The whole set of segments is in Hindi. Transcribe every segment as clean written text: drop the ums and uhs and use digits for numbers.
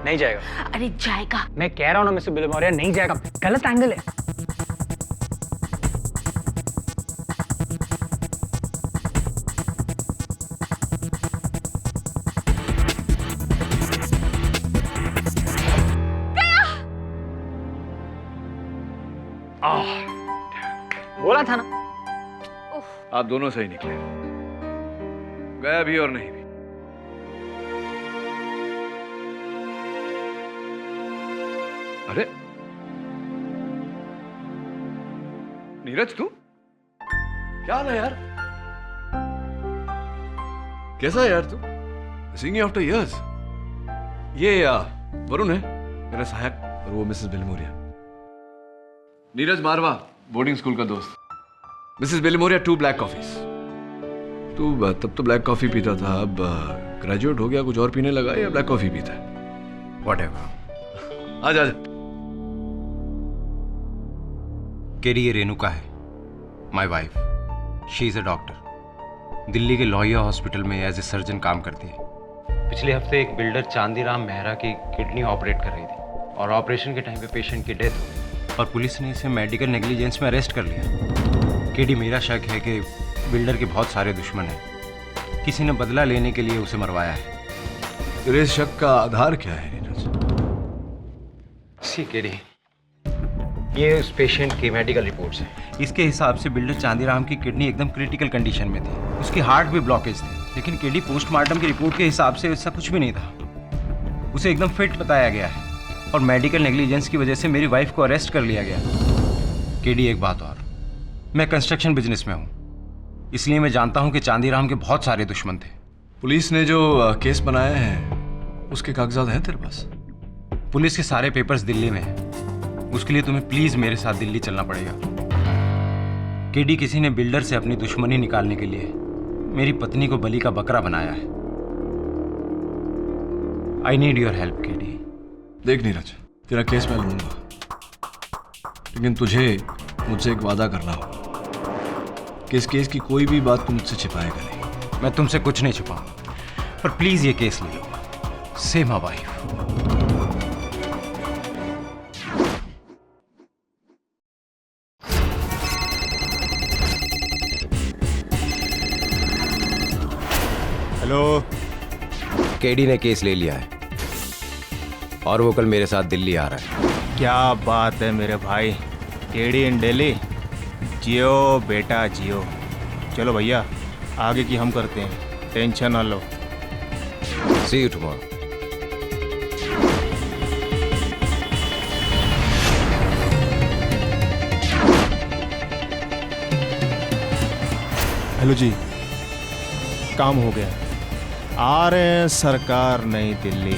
नहीं जाएगा। अरे जाएगा। मैं कह रहा हूँ ना मिस्टर बिलमोरिया, नहीं जाएगा। गलत एंगल है। बोला था ना। आप दोनों सही निकले, गया भी और नहीं भी। अरे नीरज, तू क्या हाल है यार? कैसा है यार तू? Seeing you after years. ये वरुण है मेरा सहायक, और वो मिसेस बिलमोरिया। नीरज मारवा, बोर्डिंग स्कूल का दोस्त। Mrs Bilimoria, 2 black coffees. तू तब तो ब्लैक कॉफी पीता था, अब ग्रेजुएट हो गया, कुछ और पीने लगा या ब्लैक कॉफी पीता है? व्हाटएवर। आ जा। केडी ये रेणुका है, my wife. She is a doctor, Delhi के लोहिया हॉस्पिटल में एज ए सर्जन काम करती है। पिछले हफ्ते एक बिल्डर चांदीराम मेहरा की किडनी ऑपरेट कर रही थी और ऑपरेशन के टाइम पे पेशेंट की डेथ हो गई और पुलिस ने इसे मेडिकल नेग्लिजेंस में अरेस्ट कर लिया। केडी, मेरा शक है कि बिल्डर के बहुत सारे दुश्मन हैं, किसी ने बदला लेने के लिए उसे मरवाया है। तेरे शक का आधार क्या है नीरज? सी केडी, ये उस पेशेंट की मेडिकल रिपोर्ट्स हैं। इसके हिसाब से बिल्डर चांदीराम की किडनी एकदम क्रिटिकल कंडीशन में थी, उसकी हार्ट भी ब्लॉकेज थी। लेकिन केडी, पोस्टमार्टम की रिपोर्ट के हिसाब से ऐसा कुछ भी नहीं था। उसे एकदम फिट बताया गया है और मेडिकल नेग्लिजेंस की वजह से मेरी वाइफ को अरेस्ट कर लिया गया। केडी, एक बात और, मैं कंस्ट्रक्शन बिजनेस में हूँ, इसलिए मैं जानता हूँ कि चांदीराम के बहुत सारे दुश्मन थे। पुलिस ने जो केस बनाया है उसके कागजात हैं तेरे पास? पुलिस के सारे पेपर्स दिल्ली में हैं। उसके लिए तुम्हें प्लीज मेरे साथ दिल्ली चलना पड़ेगा। केडी, किसी ने बिल्डर से अपनी दुश्मनी निकालने के लिए मेरी पत्नी को बलि का बकरा बनाया है। I need your help KD. देख नीरज, तेरा केस मैं लूंगा, लेकिन तुझे मुझसे एक वादा करना होगा कि इस केस की कोई भी बात तू मुझसे छिपाएगा नहीं। मैं तुमसे कुछ नहीं छुपाऊंगा, पर प्लीज ये केस ले लो। से माय वाइफ। हेलो। केडी ने केस ले लिया है और वो कल मेरे साथ दिल्ली आ रहा है। क्या बात है मेरे भाई, केडी इन दिल्ली। जियो बेटा जियो। चलो भैया, आगे की हम करते हैं, टेंशन ना लो। सी यू टुमारो। हेलो जी, काम हो गया, आ रहे हैं सरकार नई दिल्ली।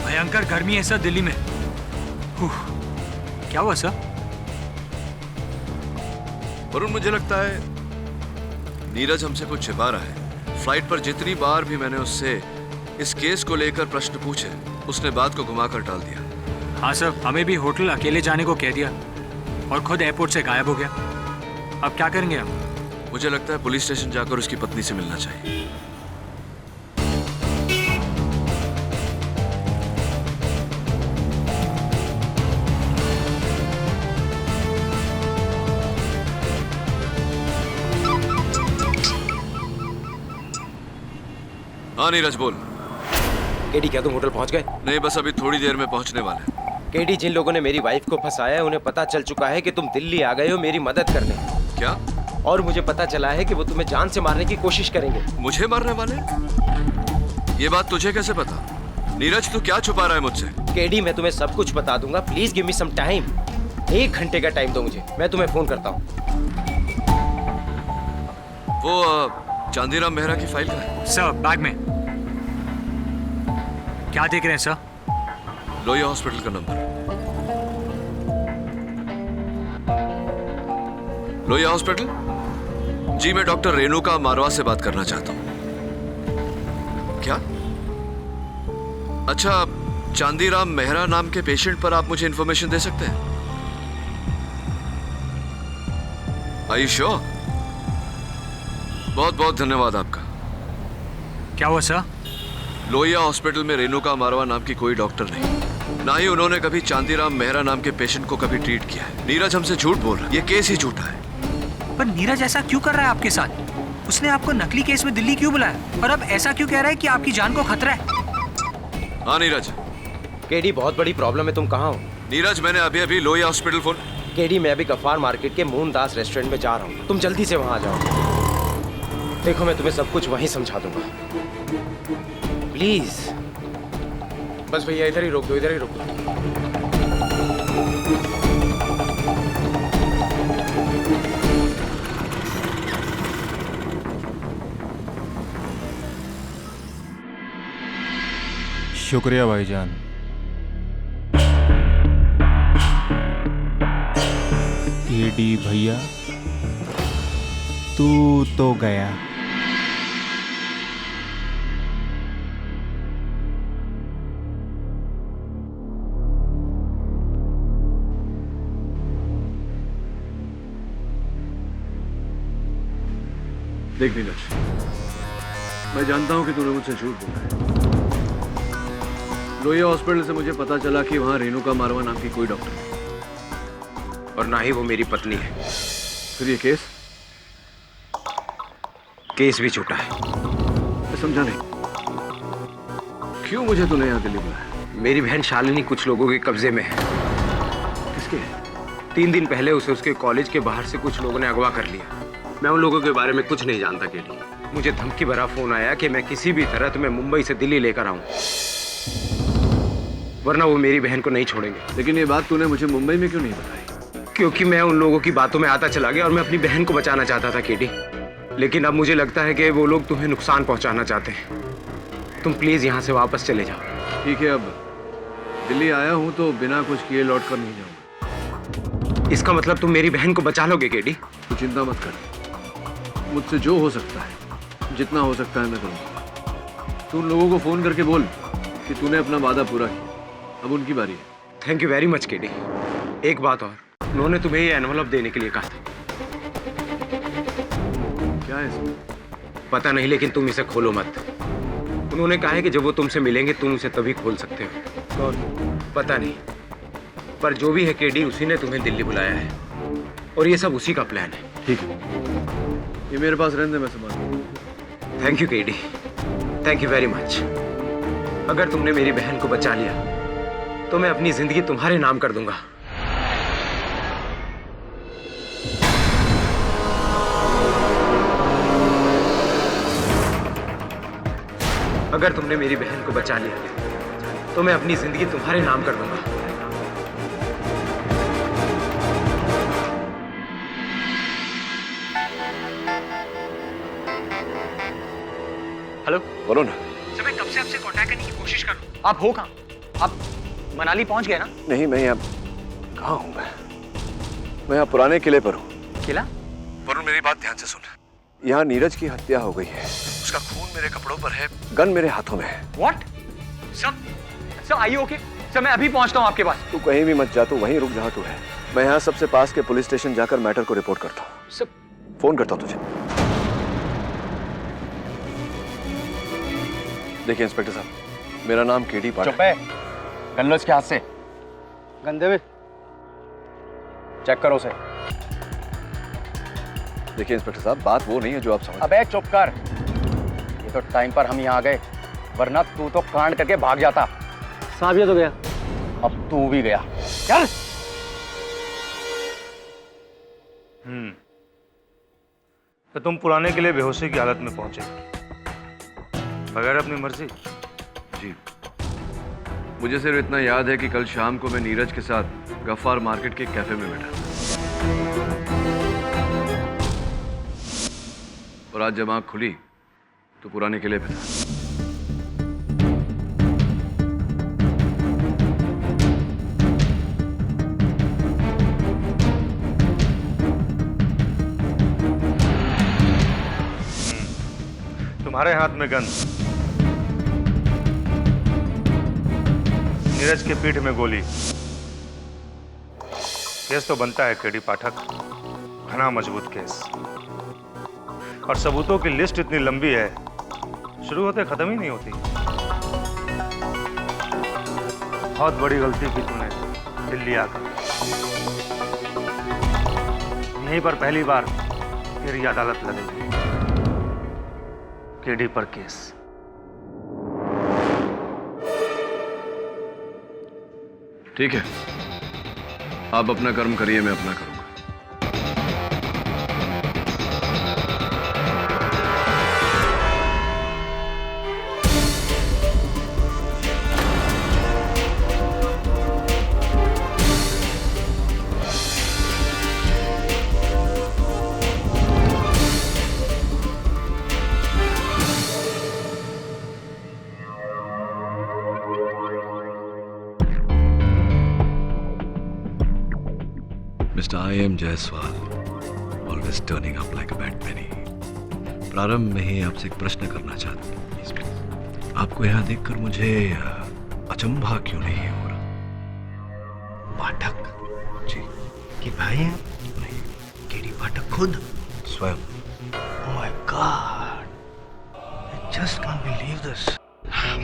भयंकर गर्मी है सर दिल्ली में। क्या हुआ सर? वरुण, मुझे लगता है नीरज हमसे कुछ छिपा रहा है। फ्लाइट पर जितनी बार भी मैंने उससे इस केस को लेकर प्रश्न पूछे, उसने बात को घुमाकर टाल दिया। हाँ सर, हमें भी होटल अकेले जाने को कह दिया और खुद एयरपोर्ट से गायब हो गया। अब क्या करेंगे हम? मुझे लगता है पुलिस स्टेशन जाकर उसकी पत्नी से मिलना चाहिए। हाँ नीरज, बोल। केडी, क्या तुम होटल पहुंच गए? नहीं, बस अभी थोड़ी देर में पहुंचने वाले। केडी, जिन लोगों ने मेरी वाइफ को फंसाया है उन्हें पता चल चुका है कि तुम दिल्ली आ गए हो मेरी मदद करने। क्या? और मुझे पता चला है कि वो तुम्हें जान से मारने की कोशिश करेंगे। मुझे मारने वाले? ये बात तुझे कैसे पता? नीरज, तू क्या छुपा रहा है मुझसे? केडी, मैं तुम्हें सब कुछ बता दूंगा, please give me some time. 1 घंटे का टाइम दो मुझे, मैं तुम्हें फोन करता हूँ। वो चांदीराम मेहरा की फाइल का है? सर, बैग में। क्या देख रहे हैं सर? लोहिया हॉस्पिटल का नंबर। लोहिया हॉस्पिटल? जी, मैं डॉक्टर रेणुका मारवा से बात करना चाहता हूँ। क्या? अच्छा, चांदीराम मेहरा नाम के पेशेंट पर आप मुझे इंफॉर्मेशन दे सकते हैं? Are you sure? बहुत बहुत धन्यवाद आपका। क्या हुआ सर? लोहिया हॉस्पिटल में रेणुका मारवा नाम की कोई डॉक्टर नहीं, ना ही उन्होंने कभी चांदीराम मेहरा नाम के पेशेंट को कभी ट्रीट किया है। नीरज हमसे झूठ बोल रहा है, ये केस ही झूठा है। पर नीरज ऐसा क्यों कर रहा है आपके साथ? उसने आपको नकली केस में दिल्ली क्यों बुलाया और अब ऐसा क्यों कह रहा है कि आपकी जान को खतरा है? हाँ नीरज। केडी, बहुत बड़ी प्रॉब्लम है। तुम कहाँ हो? नीरज, मैंने अभी अभी लोहिया हॉस्पिटल फोन। केडी, मैं अभी गफ्फार मार्केट के मोहनदास रेस्टोरेंट में जा रहा हूँ। तुम जल्दी से वहाँ आ जाओ। देखो, मैं तुम्हें सब कुछ वहीं समझा दूंगा। प्लीज बस भैया, इधर ही रोक दो, इधर ही रोक दो। शुक्रिया भाईजान। केडी भैया, तू तो गया। देख नीरज, मैं जानता हूं कि तूने मुझसे झूठ बोला है। लोहिया हॉस्पिटल से मुझे पता चला कि वहां रेणुका मारवा नाम की कोई डॉक्टर नहीं, और ना ही वो मेरी पत्नी है। फिर ये केस भी झूठा है। मैं समझा नहीं, क्यों मुझे तूने यहाँ दिल्ली बुलाया? मेरी बहन शालिनी कुछ लोगों के कब्जे में है। किसके? 3 दिन पहले उसे उसके कॉलेज के बाहर से कुछ लोगों ने अगवा कर लिया। मैं उन लोगों के बारे में कुछ नहीं जानता केडी। मुझे धमकी भरा फोन आया कि मैं किसी भी तरह तुम्हें मुंबई से दिल्ली लेकर आऊं, वरना वो मेरी बहन को नहीं छोड़ेंगे। लेकिन ये बात तूने मुझे मुंबई में क्यों नहीं बताई? क्योंकि मैं उन लोगों की बातों में आता चला गया और मैं अपनी बहन को बचाना चाहता था केडी। लेकिन अब मुझे लगता है कि वो लोग तुम्हें नुकसान पहुंचाना चाहते हैं। तुम प्लीज यहाँ से वापस चले जाओ। ठीक है, अब दिल्ली आया हूँ तो बिना कुछ किए लौट कर नहीं जाऊंगा। इसका मतलब तुम मेरी बहन को बचा लोगे केडी? तू चिंता मत कर, मुझसे जो हो सकता है, जितना हो सकता है मैं करूँगा। तू उन लोगों को फोन करके बोल कि तूने अपना वादा पूरा किया, अब उनकी बारी है। Thank you very much KD. एक बात और, उन्होंने तुम्हें ये एनवलप देने के लिए कहा था। क्या है इसमें? पता नहीं, लेकिन तुम इसे खोलो मत। उन्होंने कहा है कि जब वो तुमसे मिलेंगे तुम उसे तभी खोल सकते हो। कौन? पता नहीं, पर जो भी है केडी, उसी ने तुम्हें दिल्ली बुलाया है और ये सब उसी का प्लान है। ठीक है, ये मेरे पास रहने दे, मैं संभालूंगा। Thank you KD, thank you very much. अगर तुमने मेरी बहन को बचा लिया तो मैं अपनी जिंदगी तुम्हारे नाम कर दूंगा। अगर तुमने मेरी बहन को बचा लिया तो मैं अपनी जिंदगी तुम्हारे नाम कर दूंगा। हेलो बोलो ना। सर, मैं कब से आपसे कांटेक्ट करने की कोशिश कर रहा हूँ। आप हो कहाँ? आप मनाली पहुंच गए ना? नहीं, मैं यहाँ कहाँ हूँ? मैं यहाँ पुराने किले पर हूँ। किला? वरुण, मेरी बात ध्यान से सुन। यहाँ नीरज की हत्या हो गई है, उसका खून मेरे कपड़ों पर है, गन मेरे हाथों में है। व्हाट? सर आइए, ओके सर, मैं अभी पहुंचता हूँ आपके पास। तू कहीं भी मत जा, तू वहीं रुक जहाँ तू है। मैं यहाँ सबसे पास के पुलिस स्टेशन जाकर मैटर को रिपोर्ट करता हूँ। सर फोन करता हूँ तुझे। देखिए इंस्पेक्टर साहब, मेरा नाम केडी पाठक। चुप है, गन लो इसके हाथ से। गंदे में चेक करो उसे। देखिए इंस्पेक्टर साहब, बात वो नहीं है जो आप समझ। अबे चुप कर, ये तो टाइम पर हम यहाँ आ गए, वरना तू तो कांड करके भाग जाता। साहब ये तो गया, अब तू भी गया। चल। तो तुम पुराने किले बेहोशी की हालत में पहुंचे बगैर अपनी मर्जी? जी, मुझे सिर्फ इतना याद है कि कल शाम को मैं नीरज के साथ गफ्फार मार्केट के कैफे में बैठा और आज जब आँख खुली तो पुराने किले पे था। तुम्हारे हाथ में गन, नीरज के पीठ में गोली। केस तो बनता है केडी पाठक, घना मजबूत केस, और सबूतों की लिस्ट इतनी लंबी है, शुरू होते खत्म ही नहीं होती। बहुत बड़ी गलती की तूने दिल्ली आकर। यहीं पर पहली बार तेरी अदालत लगेगी, केडी पर केस। ठीक है, आप अपना कर्म करिए, मैं अपना करूंगा। Mr. I.M. Jaiswal, always turning up like a bad penny. प्रारंभ में ही आपसे एक प्रश्न करना चाहता हूँ। आपको यहाँ देखकर मुझे अचंभा क्यों नहीं हो रहा? पाठक जी कि भाई हैं? नहीं, केडी पाठक खुद? स्वयं। Oh my God! I just can't believe this.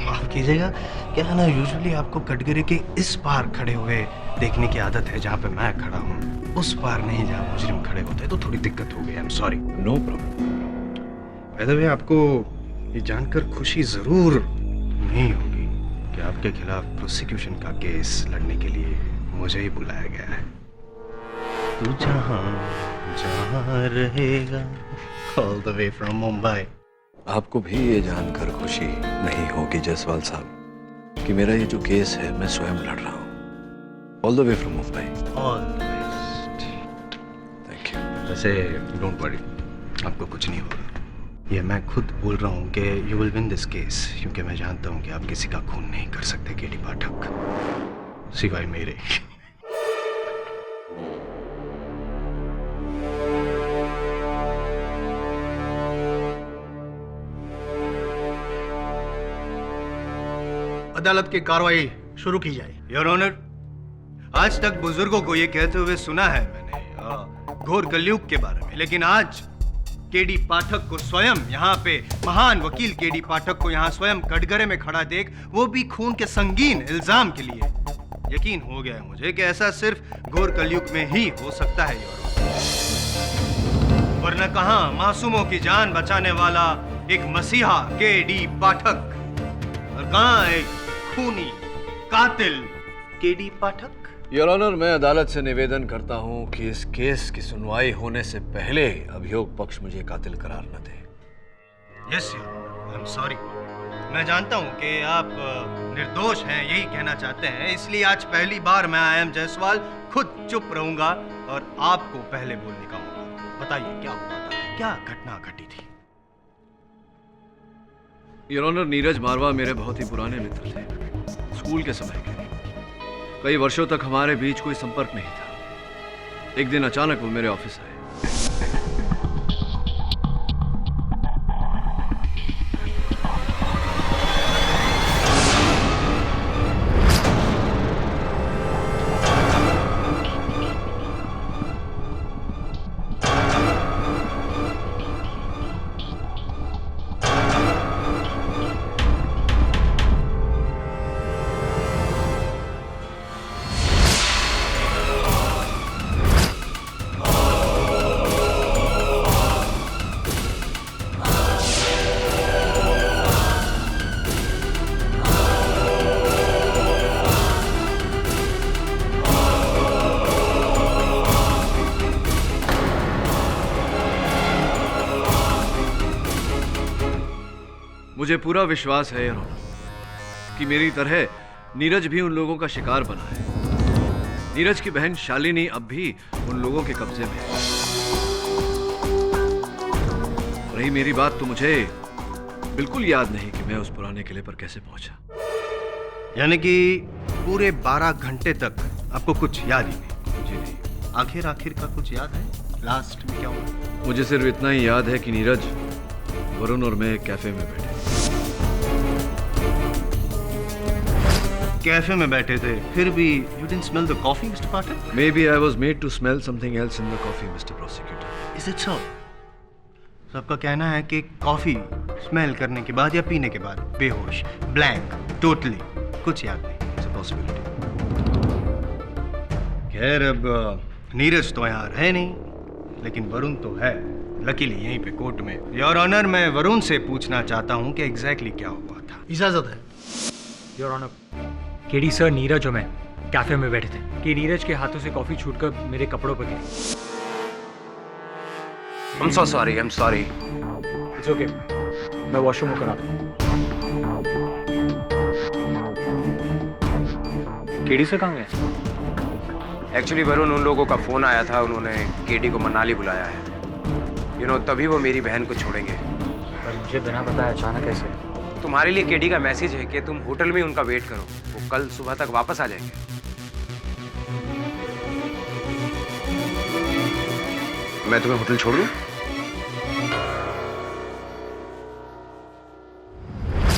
माफ कीजिएगा, क्या है ना, यूजुअली आपको कटघरे के इस पार खड़े हुए देखने की आदत है जहाँ पे मैं खड़ा हूँ, उस पार नहीं जहाँ मुजरिम खड़े होते हैं, तो थोड़ी दिक्कत हो गई। I am sorry. No problem. By the way, आपको ये जानकर खुशी जरूर नहीं होगी कि आपके खिलाफ प्रोसिक्यूशन का केस लड़ने के लिए मुझे ही बुलाया गया है। तू जहाँ जहाँ रहेगा, all the way from Mumbai. आपको भी ये जानकर खुशी नहीं होगी जायसवाल साहब कि मेरा ये जो केस है मैं स्वयं लड़ रहा हूँ, all the way from Mumbai. All the best. Thank you. वैसे डोंट वरी, आपको कुछ नहीं होगा। ये मैं खुद बोल रहा हूँ कि you will win this case, क्योंकि मैं जानता हूँ कि आप किसी का खून नहीं कर सकते केडी पाठक, सिवाय मेरे। अदालत की कार्रवाई शुरू की जाए। योर ऑनर, आज तक बुजुर्गों को ये कहते हुए सुना है मैंने घोर कलयुग के बारे में, लेकिन आज केडी पाठक को स्वयं यहाँ पे, महान वकील केडी पाठक को यहाँ स्वयं कटघरे में खड़ा देख, वो भी खून के संगीन इल्जाम के लिए, यकीन हो गया है मुझे कि ऐसा सिर्फ घोर कलयुग में ही हो सकता है योर ऑनर। वरना कहाँ मासूमों की जान बचाने वाला एक मसीहा केडी पाठक, और कहाँ एक खूनी कातिल केडी पाठक। योर ऑनर, मैं अदालत से निवेदन करता हूं कि इस केस की सुनवाई होने से पहले अभियोग पक्ष मुझे कातिल करार न दे। Yes your honour, I am sorry. मैं जानता हूं कि आप निर्दोष हैं, यही कहना चाहते हैं, इसलिए आज पहली बार मैं आई एम जायसवाल खुद चुप रहूंगा और आपको पहले बोलने का मौका। बताइए क्या हुआ था, क्या घटना घटी थी? योर ऑनर, नीरज मारवा मेरे बहुत ही पुराने मित्र थे, स्कूल के समय के। कई वर्षों तक हमारे बीच कोई संपर्क नहीं था। एक दिन अचानक वो मेरे ऑफिस आए। मुझे पूरा विश्वास है योर ऑनर कि मेरी तरह नीरज भी उन लोगों का शिकार बना है। नीरज की बहन शालिनी अब भी उन लोगों के कब्जे में है। रही मेरी बात, तो मुझे बिल्कुल याद नहीं कि मैं उस पुराने किले पर कैसे पहुंचा। यानी कि पूरे 12 घंटे तक आपको कुछ याद ही नहीं? जी नहीं। आखिर का कुछ याद है? लास्ट में क्या हुआ? मुझे सिर्फ इतना ही याद है कि नीरज वरुण और मैं कैफे में बैठे। कैफे में बैठे थे, फिर भी you didn't smell the coffee, Mr. Pathak? Maybe I was made to smell something else in the coffee, Mr. Prosecutor. Is it so? सबका कहना है कि कॉफी स्मेल करने के बाद या पीने के बाद बेहोश, ब्लैंक, टोटली कुछ याद नहीं। It's a possibility. खैर अब नीरज तो यहाँ है नहीं, लेकिन वरुण तो है, लकीली यहीं पे कोर्ट में। योर ऑनर, मैं वरुण से पूछना चाहता हूँ कि एग्जैक्टली क्या हुआ था। इजाजत है। Your honour, KD sir, Neeraj और मैं कैफे में बैठे थे कि नीरज के हाथों से कॉफी छूटकर मेरे कपड़ों पर गिरी। I'm so sorry, I'm sorry. It's okay, मैं वॉशरूम होकर आता हूँ। केडी सर कहाँ गए? एक्चुअली वरुण, उन लोगों का फोन आया था, उन्होंने केडी को मनाली बुलाया है। तभी वो मेरी बहन को छोड़ेंगे। पर मुझे बिना बताए अचानक ऐसे? तुम्हारे लिए केडी का मैसेज है कि तुम होटल में उनका वेट करो, वो कल सुबह तक वापस आ जाएंगे। मैं तुम्हें होटल छोड़ दूं?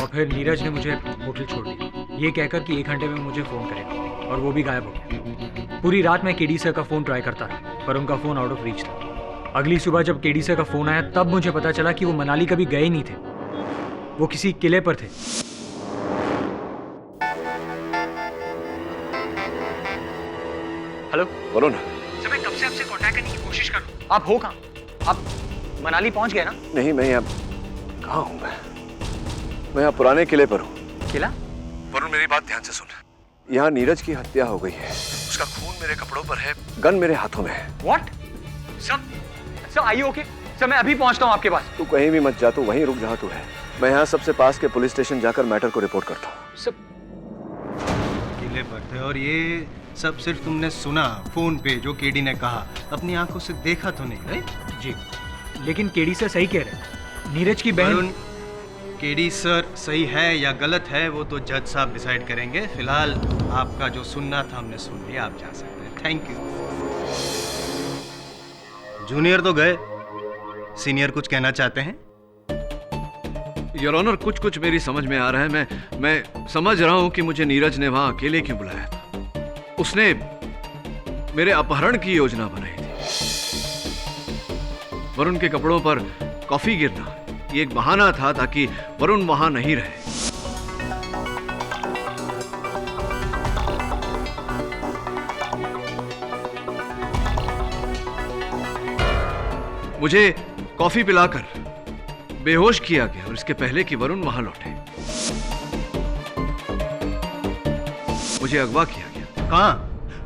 और फिर नीरज ने मुझे होटल छोड़ दिया, ये कहकर कि 1 घंटे में मुझे फ़ोन करेगा, और वो भी गायब हो गया। पूरी रात मैं केडी सर का फ़ोन ट्राई करता रहा, पर उनका फ़ोन आउट ऑफ रीच था। अगली सुबह जब केडी सर का फ़ोन आया, तब मुझे पता चला कि वो मनाली कभी गए ही नहीं थे, वो किसी किले पर थे। हेलो वरुण, सर, मैं कब से आपसे कांटेक्ट करने की कोशिश कर रहा हूँ। आप हो कहाँ? आप मनाली पहुंच गए ना? नहीं, मैं यहाँ कहाँ हूँ? मैं यहाँ पुराने किले पर हूँ। किला? वरुण, मेरी बात ध्यान से सुन। यहाँ नीरज की हत्या हो गई है, उसका खून मेरे कपड़ों पर है, गन मेरे हाथों में है। What? सर, आइए ओके। सर, मैं अभी पहुंचता हूँ आपके पास। तू कहीं भी मत जा, तू वहीं रुक जहाँ तू है। मैं यहाँ सबसे पास के पुलिस स्टेशन जाकर मैटर को रिपोर्ट करता हूँ। सर, किले पर थे, और ये सब सिर्फ तुमने सुना फोन पे जो केडी ने कहा, अपनी आंखों से देखा तो नहीं, राइट? जी, लेकिन केडी सर सही कह रहे हैं। नीरज की बहन। केडी सर सही है या गलत है वो तो जज साहब डिसाइड करेंगे। फिलहाल आपका जो सुनना था हमने सुन लिया, आप जा सकते हैं। Thank you. जूनियर तो गए, सीनियर कुछ कहना चाहते हैं? योर ऑनर, कुछ मेरी समझ में आ रहा है। मैं समझ रहा हूँ कि मुझे नीरज ने वहाँ अकेले क्यों बुलाया था। उसने मेरे अपहरण की योजना बनाई थी। वरुण के कपड़ों पर कॉफी गिरना ये एक बहाना था ताकि वरुण वहां नहीं रहे। मुझे कॉफी पिलाकर बेहोश किया गया, और इसके पहले कि वरुण वहां लौटे मुझे अगवा किया गया। कहाँ?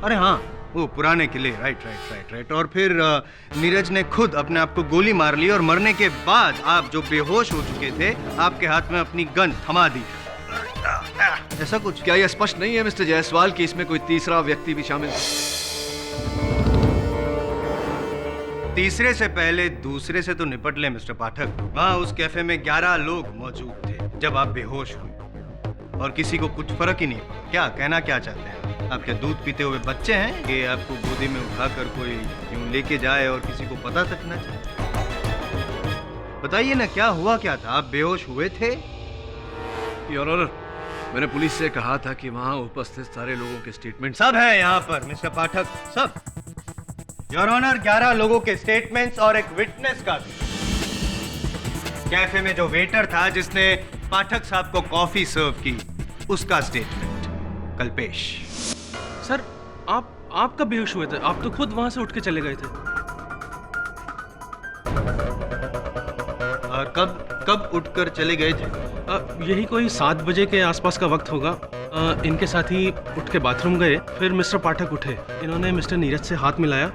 अरे हाँ, वो पुराने किले। राइट। और फिर नीरज ने खुद अपने आप को गोली मार ली, और मरने के बाद आप जो बेहोश हो चुके थे, आपके हाथ में अपनी गन थमा दी, ऐसा कुछ? क्या यह स्पष्ट नहीं है मिस्टर जायसवाल कि इसमें कोई तीसरा व्यक्ति भी शामिल था? तीसरे से पहले दूसरे से तो निपट ले मिस्टर पाठक। वहाँ उस कैफे में 11 लोग मौजूद थे जब आप बेहोश हुए, और किसी को कुछ फर्क ही नहीं पड़ा। क्या कहना क्या चाहते हैं? आप क्या दूध पीते हुए बच्चे हैं कि आपको गोदी में उठाकर कोई यूं लेके जाए और किसी को पता तक ना चले? बताइए ना, क्या हुआ क्या था? आप बेहोश हुए थे? योर ऑनर, मैंने पुलिस से कहा था कि वहां उपस्थित सारे लोगों के स्टेटमेंट सब है यहाँ पर मिस्टर पाठक, सब। योर ऑनर, 11 लोगों के स्टेटमेंट्स और एक विटनेस का भी। कैफे में जो वेटर था जिसने पाठक साहब को कॉफी सर्व की, उसका स्टेटमेंट। कल्पेश। सर, आप कब बेहोश हुए थे? आप तो खुद वहां से उठ के चले गए थे। कब उठकर चले गए थे? यही कोई 7 बजे के आसपास का वक्त होगा। इनके साथी उठ के बाथरूम गए, फिर मिस्टर पाठक उठे। इन्होंने मिस्टर नीरज से हाथ मिलाया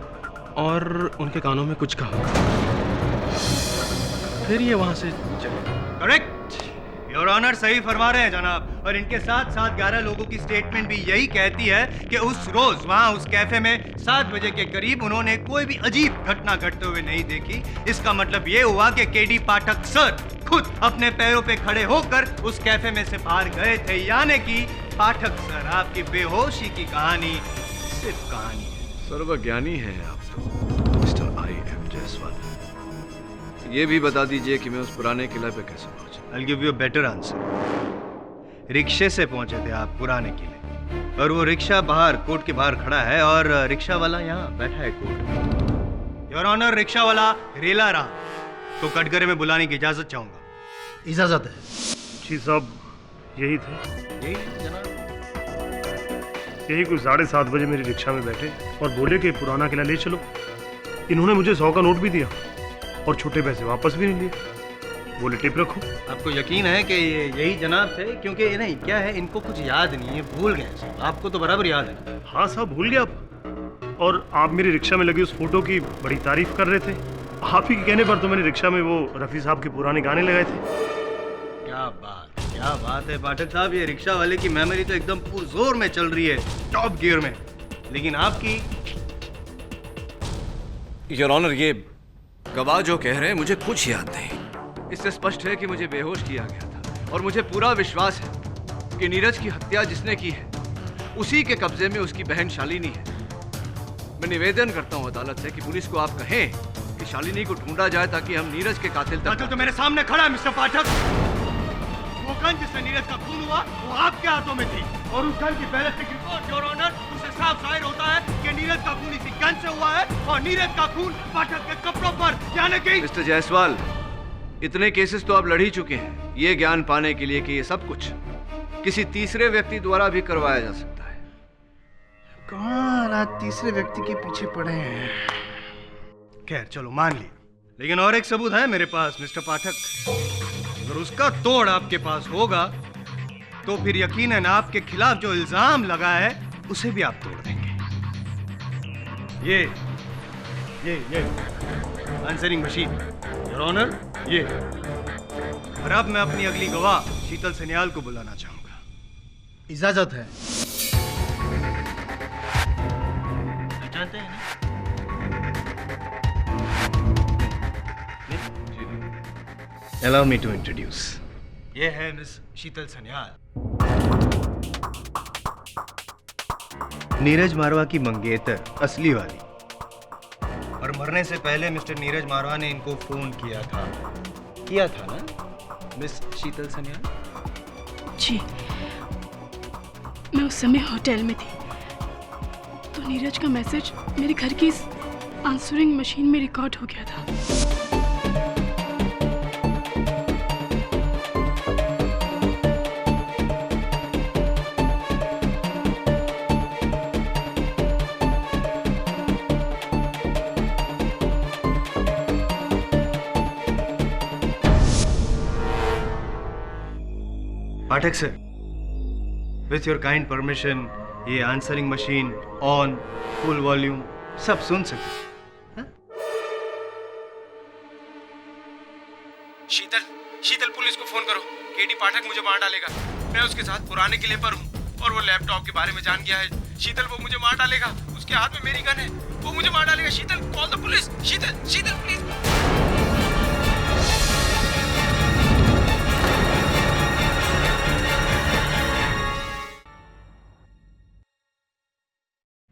और उनके कानों में कुछ कहा, फिर ये वहां से चले। करेक्ट, योर ऑनर सही फरमा रहे हैं जनाब। और इनके साथ साथ 11 लोगों की स्टेटमेंट भी यही कहती है कि उस रोज वहां उस कैफे में 7 बजे के करीब उन्होंने कोई भी अजीब घटना घटते हुए नहीं देखी। इसका मतलब ये हुआ कि केडी पाठक सर खुद अपने पैरों पे खड़े होकर उस कैफे में से बाहर गए थे। यानी कि पाठक सर, आपकी बेहोशी की कहानी सिर्फ कहानी है। सर्वज्ञानी है आप तो मिस्टर I.M. जायसवाल। ये भी बता दीजिए कि मैं उस पुराने किले पे कैसे पहुंचा। I'll give you a better answer. रिक्शे से पहुंचे थे आप पुराने किले, और वो रिक्शा बाहर कोर्ट के बाहर खड़ा है और रिक्शा वाला यहाँ बैठा है कोर्ट। योर ऑनर, रिक्शा वाला रेला रहा, तो कटघरे में बुलाने की इजाजत चाहूंगा। इजाजत है। जी साहब, यही थे। यही जनाब। यही कुछ 7:30 बजे मेरी रिक्शा में बैठे और बोले कि पुराना किला ले चलो। इन्होंने मुझे 100 का नोट भी दिया और छोटे पैसे वापस भी नहीं लिए। बोले टिप रखो। आपको यकीन है कि ये यही जनाब थे? क्योंकि ये नहीं, क्या है, इनको कुछ याद नहीं है, भूल गए सब। आपको तो बराबर याद है। हाँ साहब, भूल गया आप। और आप मेरी रिक्शा में लगी उस फोटो की बड़ी तारीफ कर रहे थे। आप ही के कहने पर तो मैंने रिक्शा में वो रफ़ी साहब के पुराने गाने लगाए थे। क्या बात है पाठक साहब, ये रिक्शा वाले की मेमोरी तो एकदम पुरजोर में चल रही है, टॉप गियर में। लेकिन आपकी। योर ऑनर, ये गवाह जो कह रहे हैं मुझे कुछ याद नहीं। इससे स्पष्ट है कि मुझे बेहोश किया गया था और मुझे पूरा विश्वास है कि नीरज की हत्या जिसने की है उसी के कब्जे में उसकी बहन शालिनी है। मैं निवेदन करता हूं अदालत से कि पुलिस को आप कहें कि शालिनी को ढूंढा जाए ताकि हम नीरज के कातिल तक। तो मेरे सामने खड़ा है मिस्टर पाठक। वो गन जिससे नीरज का खून हुआ वो आपके हाथों में थी, और उस गन की बैलिस्टिक रिपोर्ट योर ऑनर उससे साफ जाहिर होता है कि नीरज का खून इसी गन से हुआ है, और नीरज का खून पाठक के कपड़ों पर, यानी कि। मिस्टर जायसवाल, इतने केसेस तो आप लड़ ही चुके हैं ये ज्ञान पाने के लिए कि ये सब कुछ किसी तीसरे व्यक्ति द्वारा भी करवाया जा सकता है। कौन आज तीसरे व्यक्ति के पीछे पड़े हैं? खैर चलो मान ली, लेकिन और एक सबूत है मेरे पास मिस्टर पाठक। अगर उसका तोड़ आपके पास होगा तो फिर यकीनन आपके खिलाफ जो इल्जाम लगा है उसे भी आप तोड़ देंगे। ये आंसरिंग मशीन योर ऑनर, ये। और अब मैं अपनी अगली गवाह शीतल सन्याल को बुलाना चाहूंगा। इजाजत है। जानते हैं ना? Allow me to introduce. ये है मिस शीतल सन्याल, नीरज मारवा की मंगेतर, असली वाली। और मरने से पहले मिस्टर नीरज मारवा ने इनको फोन किया था ना मिस शीतल सन्याल? जी, मैं उस समय होटल में थी, तो नीरज का मैसेज मेरे घर की इस आंसरिंग मशीन में रिकॉर्ड हो गया था। Pathak sir, with your kind permission, ये answering machine on, full volume, सब सुन सकते। शीतल पुलिस को फोन करो। केडी पाठक मुझे मार डालेगा। मैं उसके साथ पुराने किले पर हूँ और वो लैपटॉप के बारे में जान गया है। शीतल, वो मुझे मार डालेगा। उसके हाथ में मेरी गन है, वो मुझे मार डालेगा। Sheetal, call the police. Sheetal please.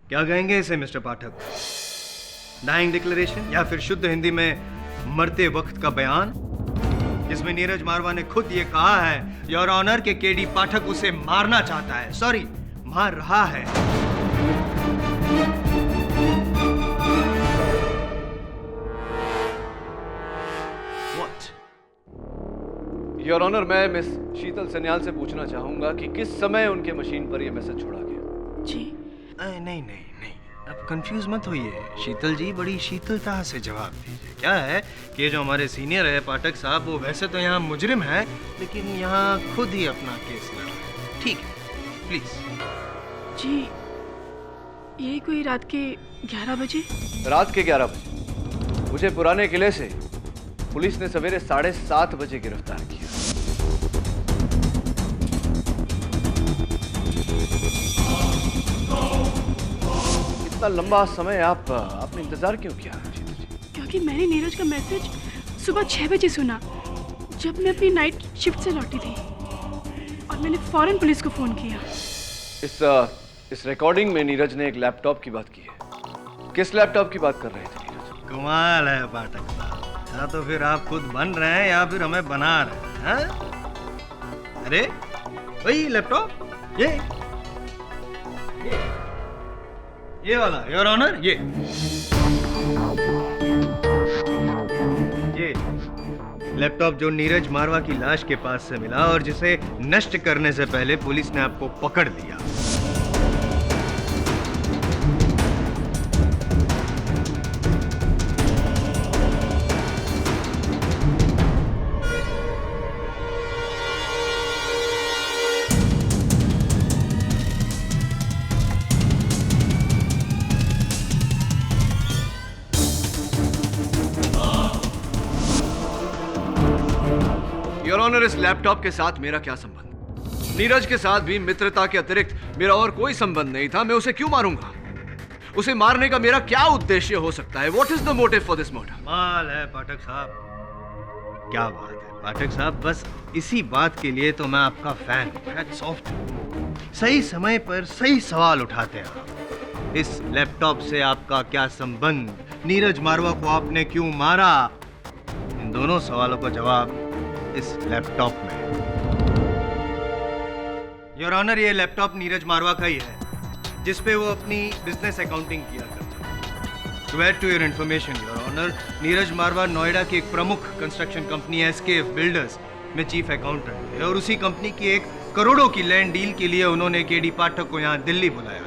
क्या कहेंगे इसे मिस्टर पाठक? डाइंग डिक्लेरेशन या फिर शुद्ध हिंदी में मरते वक्त का बयान, जिसमें नीरज मारवा ने खुद ये कहा है योर ऑनर के केडी पाठक उसे मारना चाहता है, सॉरी मार रहा है। What? योर ऑनर, मैं मिस शीतल सन्याल से पूछना चाहूंगा कि किस समय उनके मशीन पर यह मैसेज छोड़ा गया। जी नहीं, अब कंफ्यूज मत होइए शीतल जी, बड़ी शीतलता से जवाब दीजिए। क्या है कि ये जो हमारे सीनियर है पाठक साहब, वो वैसे तो यहाँ मुजरिम है, लेकिन यहाँ खुद ही अपना केस लड़ रहे हैं। ठीक है, प्लीज। जी, यही कोई रात के 11 बजे। रात के 11 बजे मुझे पुराने किले से पुलिस ने सवेरे 7:30 बजे गिरफ्तार किया। इतना लंबा समय आपने इंतजार क्यों किया? क्योंकि मैंने नीरज का मैसेज सुबह 6 बजे सुना, जब मैं अपनी नाइट शिफ्ट से लौटी थी, और मैंने फौरन पुलिस को फोन किया। इस रिकॉर्डिंग में नीरज ने एक लैपटॉप की बात की है। किस लैपटॉप की बात कर रहे थे नीरज? कमाल है पाठक साहब, ऐसा तो फिर आप खुद बन रहे हैं या फिर हमें बना रहे हैं? हाँ? अरे वही लैपटॉप, ये वाला योर ऑनर, ये लैपटॉप जो नीरज मारवा की लाश के पास से मिला और जिसे नष्ट करने से पहले पुलिस ने आपको पकड़ लिया। योर ऑनर, इस लैपटॉप के साथ मेरा क्या संबंध? नीरज के साथ भी मित्रता के अतिरिक्त मेरा और कोई संबंध नहीं था। मैं उसे क्यों मारूंगा? उसे मारने का मेरा क्या उद्देश्य हो सकता है? What is the motive for this murder? कमाल है पाठक साहब, क्या बात है पाठक साहब। बस इसी बात के लिए तो मैं आपका फैन हूँ। सही समय पर सही सवाल उठाते हैं आप। इस लैपटॉप से आपका क्या संबंध? नीरज मारवा को आपने क्यों मारा? इन दोनों सवालों का जवाब इस लैपटॉप में। योर ऑनर, ये लैपटॉप नीरज मारवा का ही है, जिसपे वो अपनी बिजनेस अकाउंटिंग किया करता है। To add to your information your honour, Neeraj Marwa Noida की एक प्रमुख कंस्ट्रक्शन कंपनी SKF बिल्डर्स में चीफ अकाउंटेंट है और उसी कंपनी की एक करोड़ों की लैंड डील के लिए उन्होंने KD पाठक को यहाँ दिल्ली बुलाया।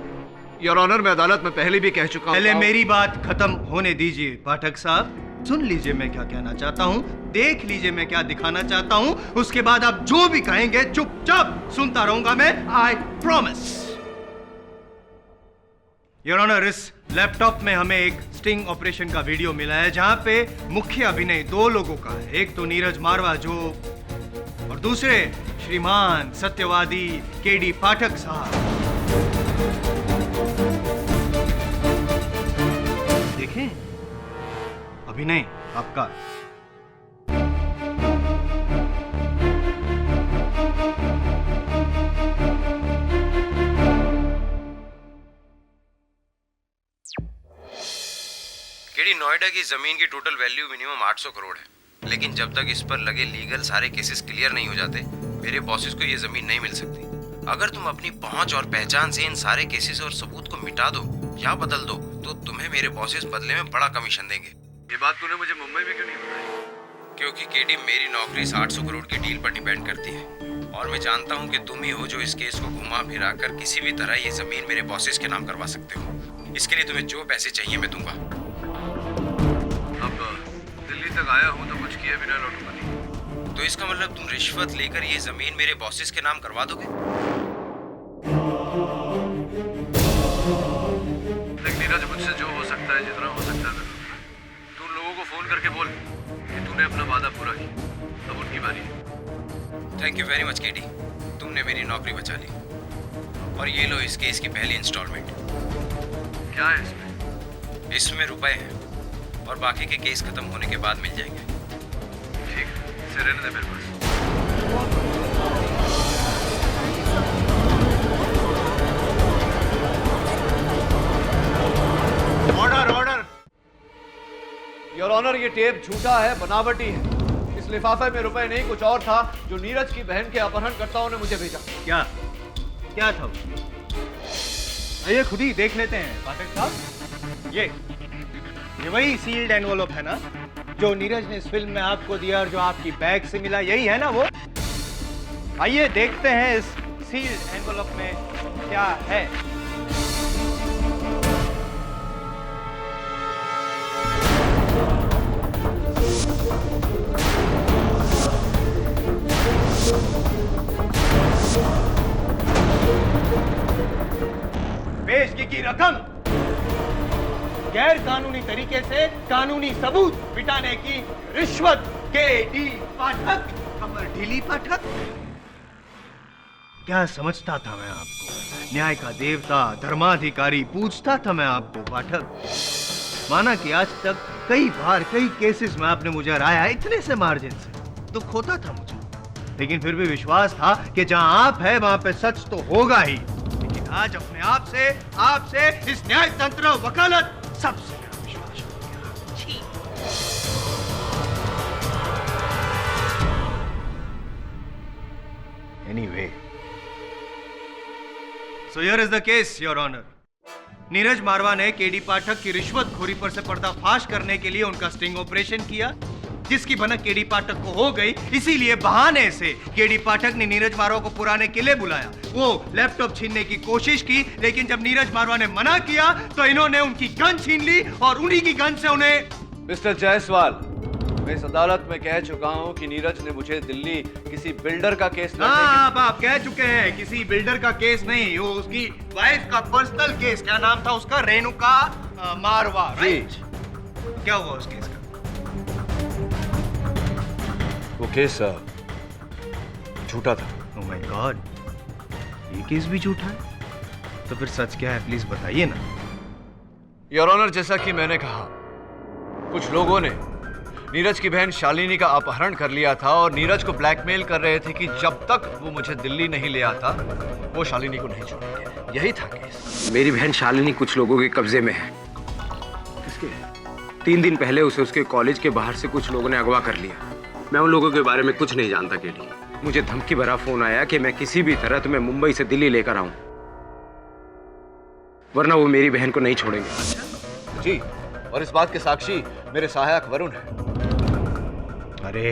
योर ऑनर, मैं अदालत में पहले भी कह चुका हूँ। पहले मेरी बात खत्म होने दीजिए पाठक साहब। सुन लीजिए मैं क्या कहना चाहता हूँ, देख लीजिए मैं क्या दिखाना चाहता हूँ, उसके बाद आप जो भी कहेंगे चुपचाप सुनता रहूंगा मैं, आई प्रॉमिस। योर ऑनर, इस लैपटॉप में हमें एक स्टिंग ऑपरेशन का वीडियो मिला है जहां पे मुख्य अभिनय दो लोगों का है। एक तो नीरज मारवा जो, और दूसरे श्रीमान सत्यवादी KD पाठक साहब। देखें अभिनय आपका। केडी, नोएडा की जमीन की टोटल वैल्यू मिनिमम 800 करोड़ है, लेकिन जब तक इस पर लगे लीगल सारे केसेस क्लियर नहीं हो जाते, मेरे बॉसेस को ये जमीन नहीं मिल सकती। अगर तुम अपनी पहुंच और पहचान से इन सारे केसेस और सबूत को मिटा दो या बदल दो, तो तुम्हें मेरे बॉसेस बदले में बड़ा कमीशन देंगे। ये बात तूने मुझे मुंबई में क्यों नहीं बताई? क्योंकि केडी, मेरी नौकरी इस 800 करोड़ की डील पर डिपेंड करती है और मैं जानता हूँ कि तुम ही हो जो इस केस को घुमा फिरा कर किसी भी तरह ये जमीन मेरे बॉसेस के नाम करवा सकते हो। इसके लिए तुम्हें जो पैसे चाहिए मैं दूंगा। अब दिल्ली तक आया हूँ तो कुछ किए बिना लौटूंगा नहीं। तो इसका मतलब तुम रिश्वत लेकर ये जमीन मेरे बॉसेस के नाम करवा दोगे? देख नीरज, मुझसे जो हो सकता है, जितना हो सकता है, तू लोगों को फोन करके बोल कि तूने अपना वादा पूरा किया। अब उनकी बारी है। Thank you very much KD, तुमने मेरी नौकरी बचा ली। और ये लो इस केस की पहली इंस्टॉलमेंट। क्या है इसमें? इसमें रुपए हैं और बाकी के केस खत्म होने के बाद मिल जाएंगे। ठीक, इसे रहने दे मेरे पास। Order order. योर ऑनर, ये टेप झूठा है, बनावटी है। इस लिफाफे में रुपए नहीं, कुछ और था जो नीरज की बहन के अपहरणकर्ताओं ने मुझे भेजा। क्या क्या था? आइए खुद ही देख लेते हैं पाठक साहब। ये वही सील्ड एनवलप है ना जो नीरज ने इस फिल्म में आपको दिया और जो आपकी बैग से मिला, यही है ना वो? आइए देखते हैं इस सील्ड एनवलप में क्या है। पेशगी की रकम गैर कानूनी तरीके से कानूनी सबूत मिटाने की रिश्वत। KD पाठक, कमर ढीली पाठक। क्या समझता था मैं आपको? न्याय का देवता, धर्माधिकारी पूछता था मैं आपको पाठक। माना कि आज तक कई बार कई केसेस में आपने मुझे हराया, इतने से मार्जिन से, दुख होता था मुझे, लेकिन फिर भी विश्वास था कि जहां आप है वहां पे सच तो होगा ही। लेकिन आज अपने आपसे इस न्याय तंत्र वकालत सबसे बड़ा विश्वास हो गया। anyway. So here is the case, Your Honor. Neeraj मारवा ने केडी पाठक की रिश्वतखोरी पर से पर्दाफाश करने के लिए उनका स्टिंग ऑपरेशन किया, जिसकी भनक केडी पाठक को हो गई। इसीलिए बहाने से केडी पाठक ने नीरज मारवा को पुराने किले बुलाया। वो लैपटॉप छीनने की कोशिश की, लेकिन जब नीरज मारवा ने मना किया तो इन्होंने उनकी गन छीन ली और उन्हीं की गन से उन्हें। मिस्टर जायसवाल, मैं इस अदालत में कह चुका हूं कि नीरज ने मुझे दिल्ली किसी बिल्डर का केस आप कह चुके हैं, किसी बिल्डर का केस नहीं, वो उसकी वाइफ का पर्सनल केस। क्या नाम था उसका? रेणुका मारवा, राइट? क्या हुआ उस केस का? वो केस झूठा था। ओह माय गॉड, ये केस भी झूठा है? तो फिर सच क्या है, प्लीज बताइए ना। योर ऑनर, जैसा कि मैंने कहा, कुछ लोगों ने नीरज की बहन शालिनी का अपहरण कर लिया था और नीरज को ब्लैकमेल कर रहे थे कि जब तक वो मुझे दिल्ली नहीं ले आता वो शालिनी को नहीं छोड़ेंगे। यही था केस। मेरी बहन शालिनी कुछ लोगों के कब्जे में है। किसके? 3 दिन पहले उसे उसके कॉलेज के बाहर से कुछ लोगों ने अगवा कर लिया। मैं उन लोगों के बारे में कुछ नहीं जानता केडी। मुझे धमकी भरा फोन आया कि मैं किसी भी तरह तुम्हें मुंबई से दिल्ली लेकर आऊं, वरना वो मेरी बहन को नहीं छोड़ेंगे। जी, और इस बात के साक्षी मेरे सहायक वरुण है। अरे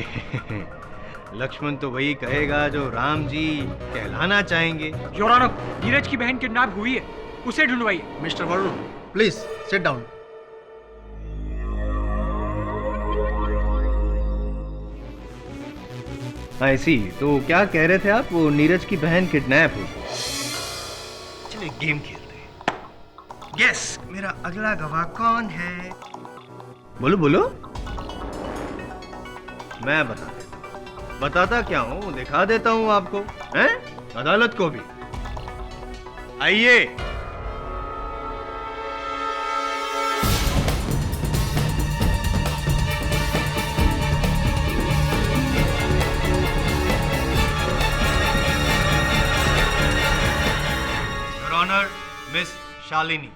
लक्ष्मण तो वही कहेगा जो राम जी कहलाना चाहेंगे। योर ऑनर, नीरज की बहन किडनैप हुई है, उसे ढूंढवाइए। Mister Varun, please sit down. I see, तो क्या कह रहे थे आप? वो नीरज की बहन किडनैप हुई। चलिए गेम खेलते हैं। यस, मेरा अगला गवाह कौन है? बोलो बोलो। मैं बताता क्या हूं, दिखा देता हूं आपको, हैं? अदालत को भी। आइए। Your honour, miss Shalini,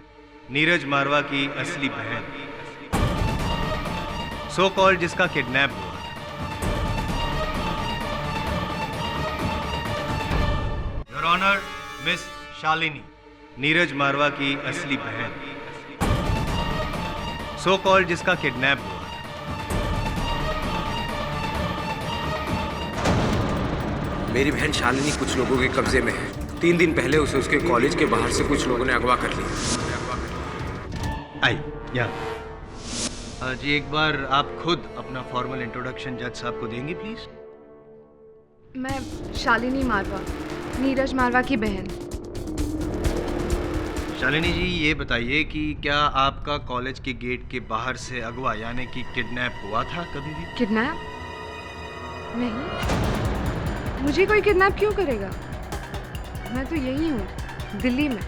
Neeraj Marwa की असली बहन, सो कॉल्ड जिसका किडनैप हुआ। Your honour, miss Shalini, Neeraj Marwa की असली बहन, सो कॉल्ड जिसका किडनैप हुआ। मेरी बहन शालिनी कुछ लोगों के कब्जे में है। 3 दिन पहले उसे उसके कॉलेज के बाहर से कुछ लोगों ने अगवा कर लिया। आई यहाँ जी, एक बार आप खुद अपना फॉर्मल इंट्रोडक्शन जज साहब को देंगी प्लीज? मैं शालिनी मारवा, नीरज मारवा की बहन। शालिनी जी, ये बताइए कि क्या आपका कॉलेज के गेट के बाहर से अगवा यानी कि किडनैप हुआ था कभी भी? किडनैप? नहीं, मुझे कोई किडनैप क्यों करेगा? मैं तो यही हूँ, दिल्ली में।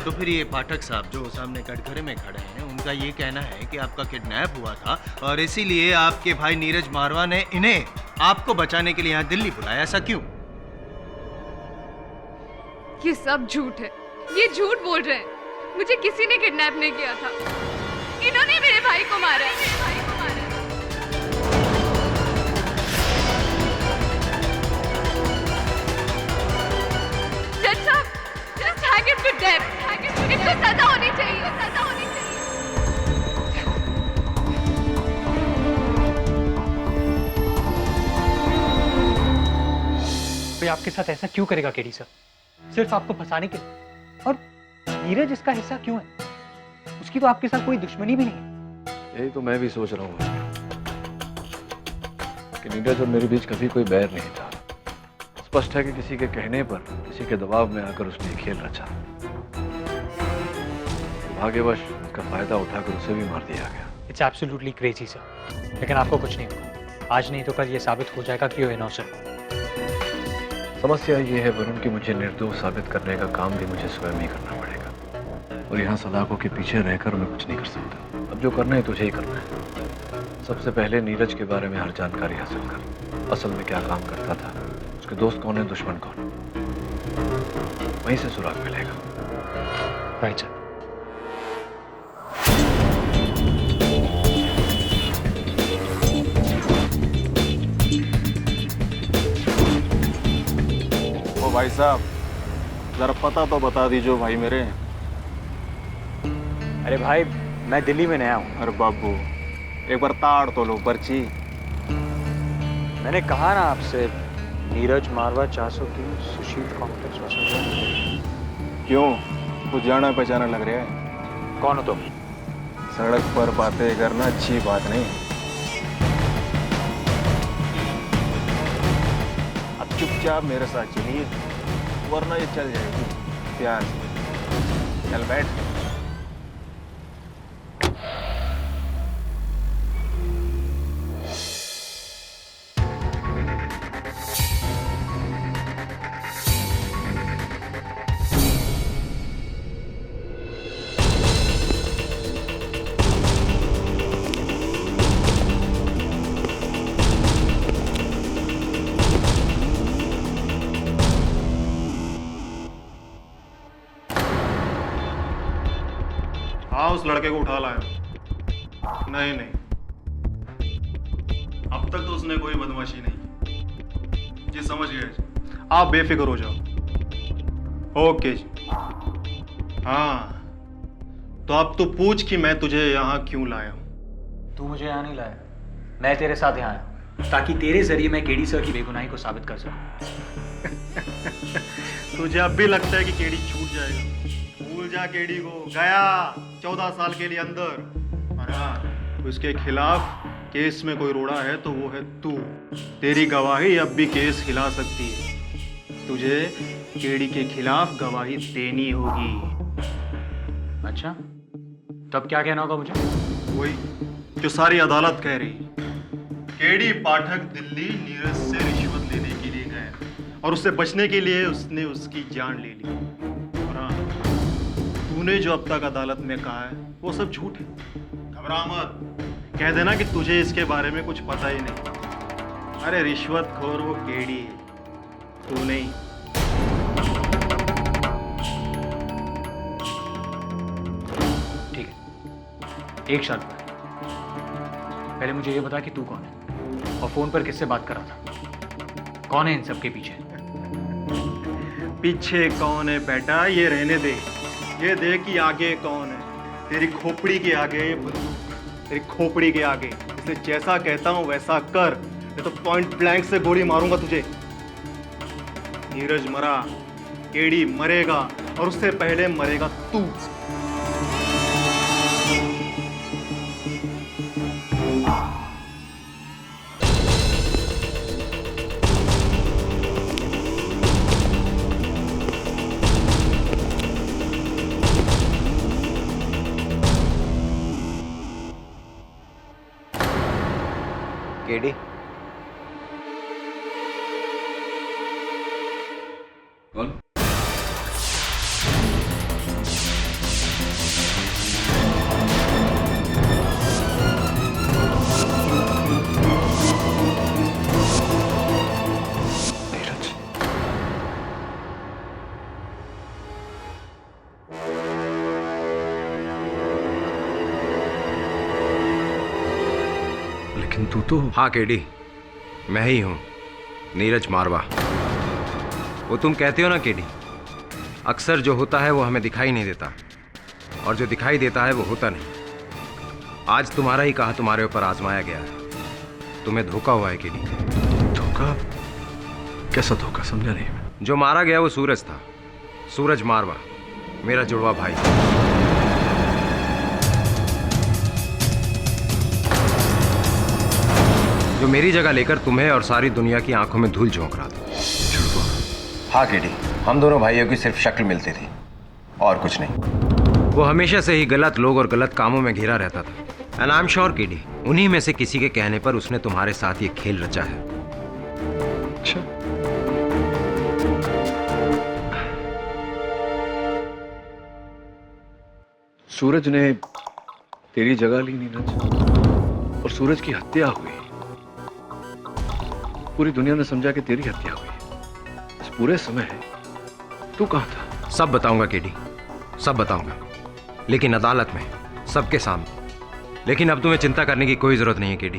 तो फिर ये पाठक साहब जो सामने कटघरे में खड़े हैं, उनका ये कहना है कि आपका किडनैप हुआ था और इसीलिए आपके भाई नीरज मारवा ने इन्हें आपको बचाने के लिए यहाँ दिल्ली बुलाया। ऐसा क्यों? ये सब झूठ है, ये झूठ बोल रहे हैं। मुझे किसी ने किडनैप नहीं किया था, इन्होंने मेरे भाई को मारा है। जज साहब, just hang him to death. इसको सजा होनी चाहिए, सजा होनी चाहिए। कोई आपके साथ ऐसा क्यों करेगा केडी सर? सिर्फ आपको फंसाने के लिए। और नीरज इसका हिस्सा क्यों है? उसकी तो आपके साथ कोई दुश्मनी भी नहीं है। यही तो मैं भी सोच रहा हूँ कि नीरज और मेरे बीच कभी कोई बैर नहीं था। स्पष्ट है कि किसी के कहने पर, किसी के दबाव में आकर उसने ये खेल रचा। भाग्यवश इसका फायदा उठाकर उसे भी मार दिया गया। इट्स एब्सोल्युटली क्रेजी सर, लेकिन आपको कुछ नहीं होगा। आज नहीं तो कल ये साबित हो जाएगा कि वो इनोसेंट। समस्या ये है वरुण कि मुझे निर्दोष साबित करने का काम भी मुझे स्वयं ही करना पड़ेगा, और यहाँ सलाखों के पीछे रहकर मैं कुछ नहीं कर सकता। अब जो करना है तुझे ही करना है। सबसे पहले नीरज के बारे में हर जानकारी हासिल कर। असल में क्या काम करता था, उसके दोस्त कौन है, दुश्मन कौन, वहीं से सुराग मिलेगा। Right sir. साहब, जरा पता तो बता दीजिए भाई मेरे। अरे भाई, मैं दिल्ली में नया हूँ। अरे बाबू, एक बार ताड़ तो लो पर्ची। मैंने कहा ना आपसे, नीरज मारवा 403 सुशील कॉम्प्लेक्स वसंत। क्यों, कुछ जाना पहचाना लग रहा है? कौन हो तुम? सड़क पर बातें करना अच्छी बात नहीं। अब चुपचाप मेरे साथ चलिए, वरना ये चल जाएगी प्यार से। चल बैठ। हाँ, उस लड़के को उठा लाया। नहीं, अब तक तो उसने कोई बदमाशी नहीं की। जी समझ गए, आप बेफिक्र हो जाओ। ओके जी। हाँ, तो अब तू पूछ कि मैं तुझे यहाँ क्यों लाया हूँ। तू मुझे यहाँ नहीं लाया, मैं तेरे साथ यहाँ आया ताकि तेरे जरिए मैं केडी सर की बेगुनाही को साबित कर सकूं। तुझे अब भी लगता है कि केडी छूट जाएगा? भूल जा केडी को, गया 14 साल के लिए अंदर। और हाँ, उसके खिलाफ केस में कोई रोड़ा है तो वो है तू। तेरी गवाही अब भी केस हिला सकती है। तुझे केडी के खिलाफ गवाही देनी होगी। अच्छा, तब क्या कहना होगा मुझे? वही जो सारी अदालत कह रही। केडी पाठक दिल्ली नीरज से रिश्वत लेने के लिए गए और उससे बचने के लिए उसने उसकी जान ले ली। और हाँ, तूने जो अब तक अदालत में कहा है वो सब झूठ है। घबरा मत, कह देना कि तुझे इसके बारे में कुछ पता ही नहीं। अरे रिश्वतखोर वो केडी है, तू नहीं। ठीक है, एक शर्त पर। पहले मुझे ये बता कि तू कौन है और फोन पर किससे बात कर रहा था? कौन है इन सबके पीछे? पीछे कौन है बेटा, ये रहने दे। ये देख कि आगे कौन है। तेरी खोपड़ी के आगे बंदूक, तेरी खोपड़ी के आगे। इसलिए जैसा कहता हूं वैसा कर, नहीं तो पॉइंट ब्लैंक से गोली मारूंगा तुझे। नीरज मरा, केडी मरेगा और उससे पहले मरेगा तू। केडी, कौन? नीरज। लेकिन तू तो। हाँ केडी, मैं ही हूँ, नीरज मारवा। वो तुम कहते हो ना केडी, अक्सर जो होता है वो हमें दिखाई नहीं देता और जो दिखाई देता है वो होता नहीं। आज तुम्हारा ही कहा तुम्हारे ऊपर आजमाया गया है। तुम्हें धोखा हुआ है केडी। धोखा? कैसा धोखा, समझा नहीं मैं। जो मारा गया वो सूरज था, सूरज मारवा, मेरा जुड़वा भाई। जो मेरी जगह लेकर तुम्हें और सारी दुनिया की आंखों में धूल झोंक रहा था। हाँ केडी, हम दोनों भाइयों की सिर्फ शक्ल मिलती थी और कुछ नहीं। वो हमेशा से ही गलत लोग और गलत कामों में घिरा रहता था। And I am sure KD, उन्हीं में से किसी के कहने पर उसने तुम्हारे साथ ये खेल रचा है। अच्छा, सूरज ने तेरी जगह ली नीरज, और सूरज की हत्या हुई। पूरी दुनिया ने समझा कि तेरी हत्या हुई। इस पूरे समय तू कहाँ था? सब बताऊंगा केडी, सब बताऊंगा, लेकिन अदालत में, सबके सामने। लेकिन अब तुम्हें चिंता करने की कोई जरूरत नहीं है केडी,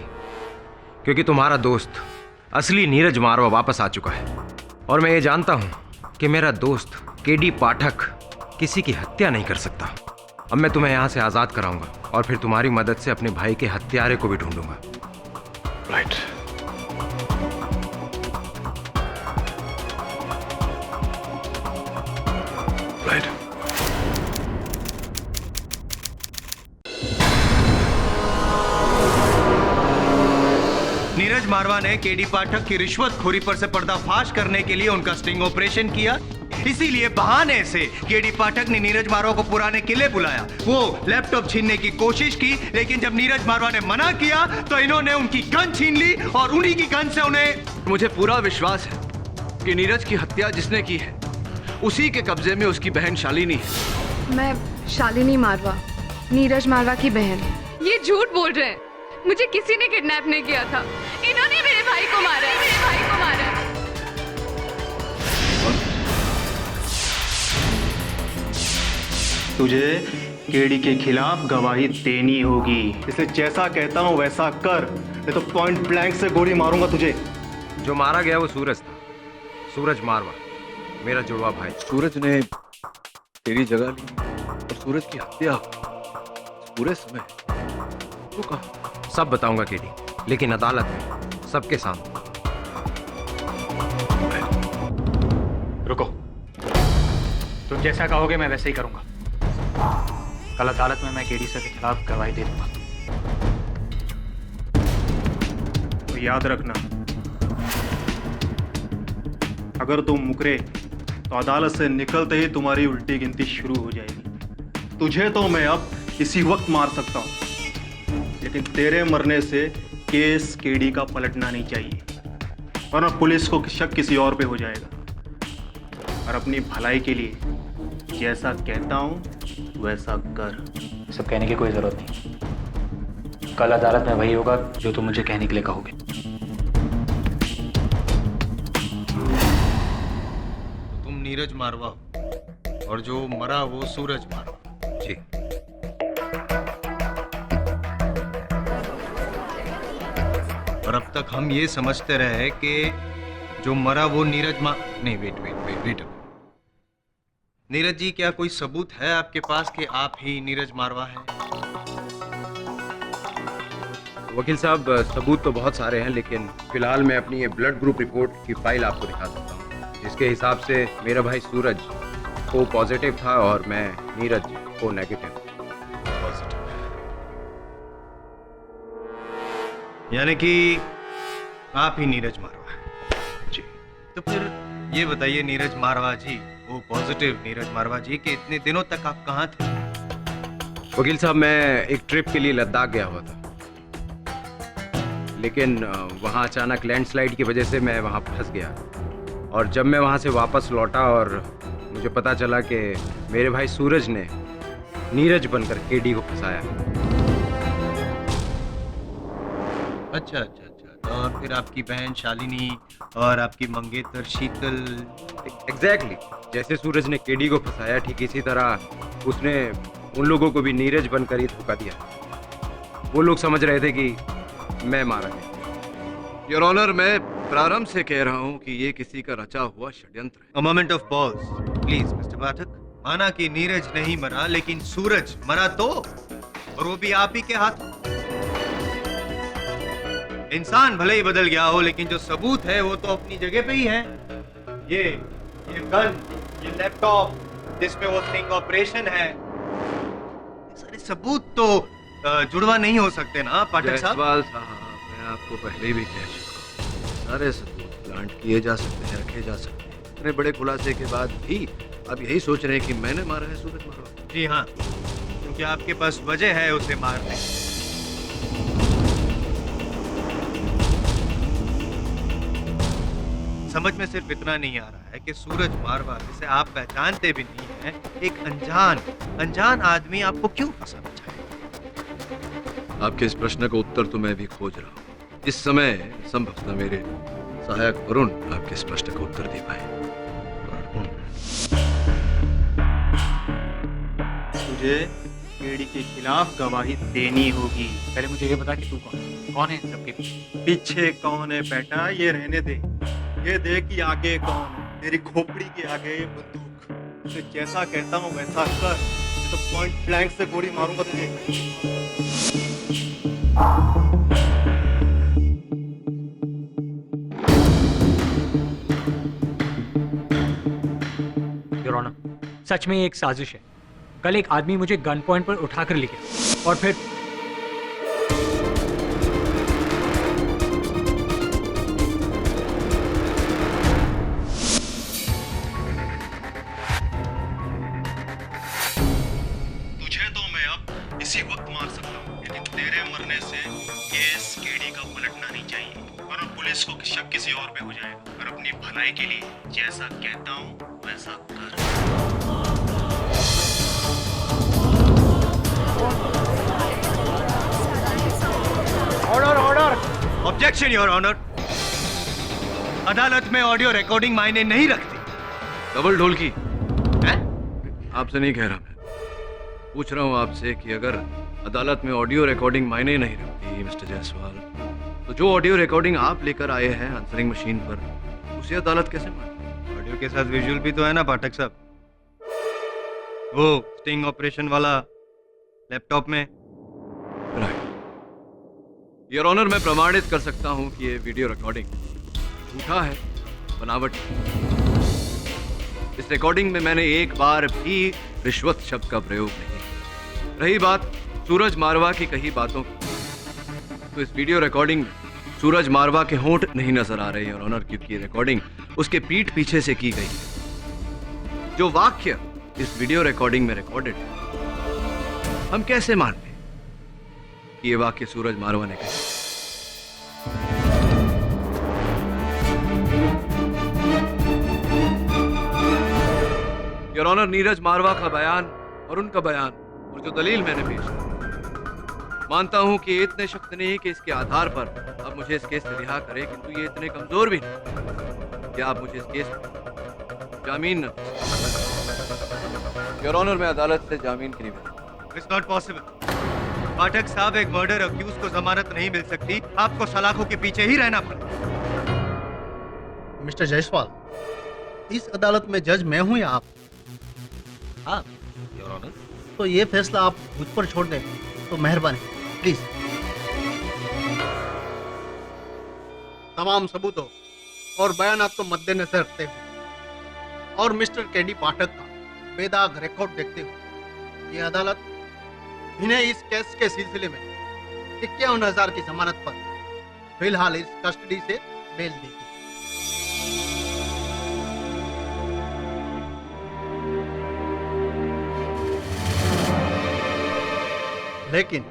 क्योंकि तुम्हारा दोस्त असली नीरज मारवा वापस आ चुका है। और मैं ये जानता हूं कि मेरा दोस्त केडी पाठक किसी की हत्या नहीं कर सकता। अब मैं तुम्हें यहाँ से आज़ाद कराऊंगा और फिर तुम्हारी मदद से अपने भाई के हत्यारे को भी ढूंढूंगा। राइट। राइट। नीरज मारवा ने केडी पाठक की रिश्वतखोरी पर से पर्दाफाश करने के लिए उनका स्टिंग ऑपरेशन किया। इसीलिए बहाने से केडी पाठक ने नीरज मारवा को पुराने किले बुलाया। वो लैपटॉप छीनने की कोशिश की, लेकिन जब नीरज मारवा ने मना किया तो इन्होंने उनकी गन छीन ली और उन्हीं की गन से उन्हें। मुझे पूरा विश्वास है कि नीरज की हत्या जिसने की है उसी के कब्जे में उसकी बहन शालिनी है। मैं शालिनी मारवा, नीरज मारवा की बहन। ये झूठ बोल रहे हैं। मुझे किसी ने किडनैप नहीं किया था। इन्होंने मेरे भाई को मारा है, मेरे भाई को मारा है। तुझे केडी के खिलाफ गवाही देनी होगी, इसलिए जैसा कहता हूँ वैसा कर, नहीं तो पॉइंट ब्लैंक से गोली मारूंगा तुझे। जो मारा गया वो सूरज था, सूरज मारवा, मेरा जुड़वा भाई। सूरज ने तेरी जगह ली और सूरज की हत्या पूरे समय तो कहा। सब बताऊंगा केडी, लेकिन अदालत में सबके सामने। रुको, तुम जैसा कहोगे मैं वैसे ही करूंगा। कल अदालत में मैं केडी सर के खिलाफ गवाही दे दूंगा। तो याद रखना, अगर तुम मुकरे तो अदालत से निकलते ही तुम्हारी उल्टी गिनती शुरू हो जाएगी। तुझे तो मैं अब इसी वक्त मार सकता हूं, लेकिन तेरे मरने से केस केडी का पलटना नहीं चाहिए, वरना पुलिस को शक किसी और पे हो जाएगा। और अपनी भलाई के लिए जैसा कहता हूं वैसा कर। सब कहने की कोई जरूरत नहीं। कल अदालत में वही होगा जो तुम मुझे कहने के लिए कहोगे। तुम नीरज मारवा हो और जो मरा वो सूरज मारवा। जी। और अब तक हम ये समझते रहे कि जो मरा वो नीरज नहीं, वेट। नीरज जी, क्या कोई सबूत है आपके पास कि आप ही नीरज मारवा हैं? वकील साहब, सबूत तो बहुत सारे हैं, लेकिन फिलहाल मैं अपनी ये ब्लड ग्रुप रिपोर्ट की फाइल आपको दिखा सकता हूँ, जिसके हिसाब से मेरा भाई सूरज को पॉजिटिव था और मैं नीरज को नेगेटिव। यानी कि आप ही नीरज मारवा हैं। जी। तो फिर ये बताइए नीरज मारवा जी, वो पॉजिटिव नीरज मारवा जी, कि इतने दिनों तक आप कहाँ थे? वकील साहब, मैं एक ट्रिप के लिए लद्दाख गया हुआ था, लेकिन वहाँ अचानक लैंडस्लाइड की वजह से मैं वहाँ फंस गया। और जब मैं वहाँ से वापस लौटा और मुझे पता चला कि मेरे भाई सूरज ने नीरज बनकर केडी को फंसाया। अच्छा। और फिर आपकी बहन शालिनी और आपकी मंगेतर शीतल। एग्जैक्टली, जैसे सूरज ने केडी को फंसाया, ठीक इसी तरह उसने उन लोगों को भी नीरज बनकर ही धोखा दिया। वो लोग समझ रहे थे कि मैं मारा गया। योर ऑनर, मैं प्रारंभ से कह रहा हूं कि ये किसी का रचा हुआ षड्यंत्र है। A moment of pause, please, mister Pathak. माना कि नीरज नहीं मरा, लेकिन सूरज मरा तो, और वो भी आप ही के हाथ। इंसान भले ही बदल गया हो, लेकिन जो सबूत है वो तो अपनी जगह पे ही है। ये गन, ये लैपटॉप जिसमें वो स्टिंग ऑपरेशन है, सारे सबूत तो जुड़वा नहीं हो सकते ना पाठक साहब? जयसवाल साहब, मैं आपको पहले भी कह चुका हूं, सारे सबूत प्लांट किए जा सकते हैं, रखे जा सकते हैं। इतने बड़े खुलासे के बाद भी आप यही सोच रहे हैं कि मैंने मारा है सूरज मारवा? जी हाँ, क्योंकि आपके पास वजह है उसे मारने। समझ में सिर्फ इतना नहीं आ रहा है कि सूरज मारवा, जिसे आप पहचानते भी नहीं हैं, एक अनजान आदमी आपको क्यों फंसाना चाहे? आपके इस प्रश्न का उत्तर तो मैं भी खोज रहा हूँ। इस समय संभवतः मेरे सहायक वरुण आपके इस प्रश्न का उत्तर दे पाए। तुझे केडी के खिलाफ गवाही देनी होगी। पहले मुझे ये बता कि तू कौन है इन सबके पीछे? पीछे कौन है बेटा, ये रहने दे। ये देख कि आगे कौन है। मेरी खोपड़ी के आगे ये बंदूक। मैं जैसा कहता हूँ वैसा कर, नहीं तो पॉइंट ब्लैंक से गोली मारूंगा तुझे। योर ऑनर, सच में ये एक साजिश है। कल एक आदमी मुझे गन पॉइंट पर उठाकर ले गया और फिर तुझे तो मैं अब इसी वक्त मार सकता हूँ, लेकिन तेरे मरने से केस केडी का पलटना नहीं चाहिए, वरना पुलिस को शक किसी और पे हो जाएगा। और अपनी भलाई के लिए जैसा कहता हूँ वैसा कर। Order order, objection your honour. अदालत में ऑडियो रिकॉर्डिंग मायने नहीं रखती। डबल ढोल की आपसे नहीं कह रहा, मैं पूछ रहा हूँ आपसे कि अगर अदालत में ऑडियो रिकॉर्डिंग मायने नहीं रखती मिस्टर जायसवाल, तो जो ऑडियो रिकॉर्डिंग आप लेकर आए हैं आंसरिंग मशीन पर, उसे अदालत कैसे माने? ऑडियो के साथ विजुअल भी तो है ना पाठक साहब, वो स्टिंग ऑपरेशन वाला लैपटॉप में। राइट योर ऑनर, मैं प्रमाणित कर सकता हूँ कि ये वीडियो रिकॉर्डिंग झूठा है, बनावटी। इस रिकॉर्डिंग में मैंने एक बार भी रिश्वत शब्द का प्रयोग नहीं किया। रही बात सूरज मारवा की कही बातों की, तो इस वीडियो रिकॉर्डिंग में सूरज मारवा के होंठ नहीं नजर आ रहे हैं ऑनर, क्योंकि ये रिकॉर्डिंग उसके पीठ पीछे से की गई है। जो वाक्य इस वीडियो रिकॉर्डिंग में रिकॉर्डेड है, हम कैसे मान लें कि ये वाक्य सूरज मारवा ने कहा? योर ऑनर, नीरज मारवा का बयान और उनका बयान और जो दलील मैंने पेश की, मानता हूं कि ये इतने शक्त नहीं कि इसके आधार पर आप मुझे इस केस से रिहा करें, किंतु ये इतने कमजोर भी नहीं कि आप मुझे इस केस में जामीन न दें। योर ऑनर, मैं अदालत से जामीन की निवेदन। इट्स नॉट पॉसिबल पाठक साहब, एक मर्डर अक्यूज को जमानत नहीं मिल सकती, आपको सलाखों के पीछे ही रहना पड़ा। मिस्टर जायसवाल, इस अदालत में जज मैं हूं या आप? हाँ योर ऑनर। तो ये फैसला आप मुझ पर छोड़ दें तो मेहरबानी, प्लीज। तमाम सबूतों और बयानात को मद्देनजर रखते हुए और मिस्टर केडी पाठक का बेदाग रिकॉर्ड देखते हुए ये अदालत इन्हें इस केस के सिलसिले में 51,000 की जमानत पर फिलहाल इस कस्टडी से बेल देगी। लेकिन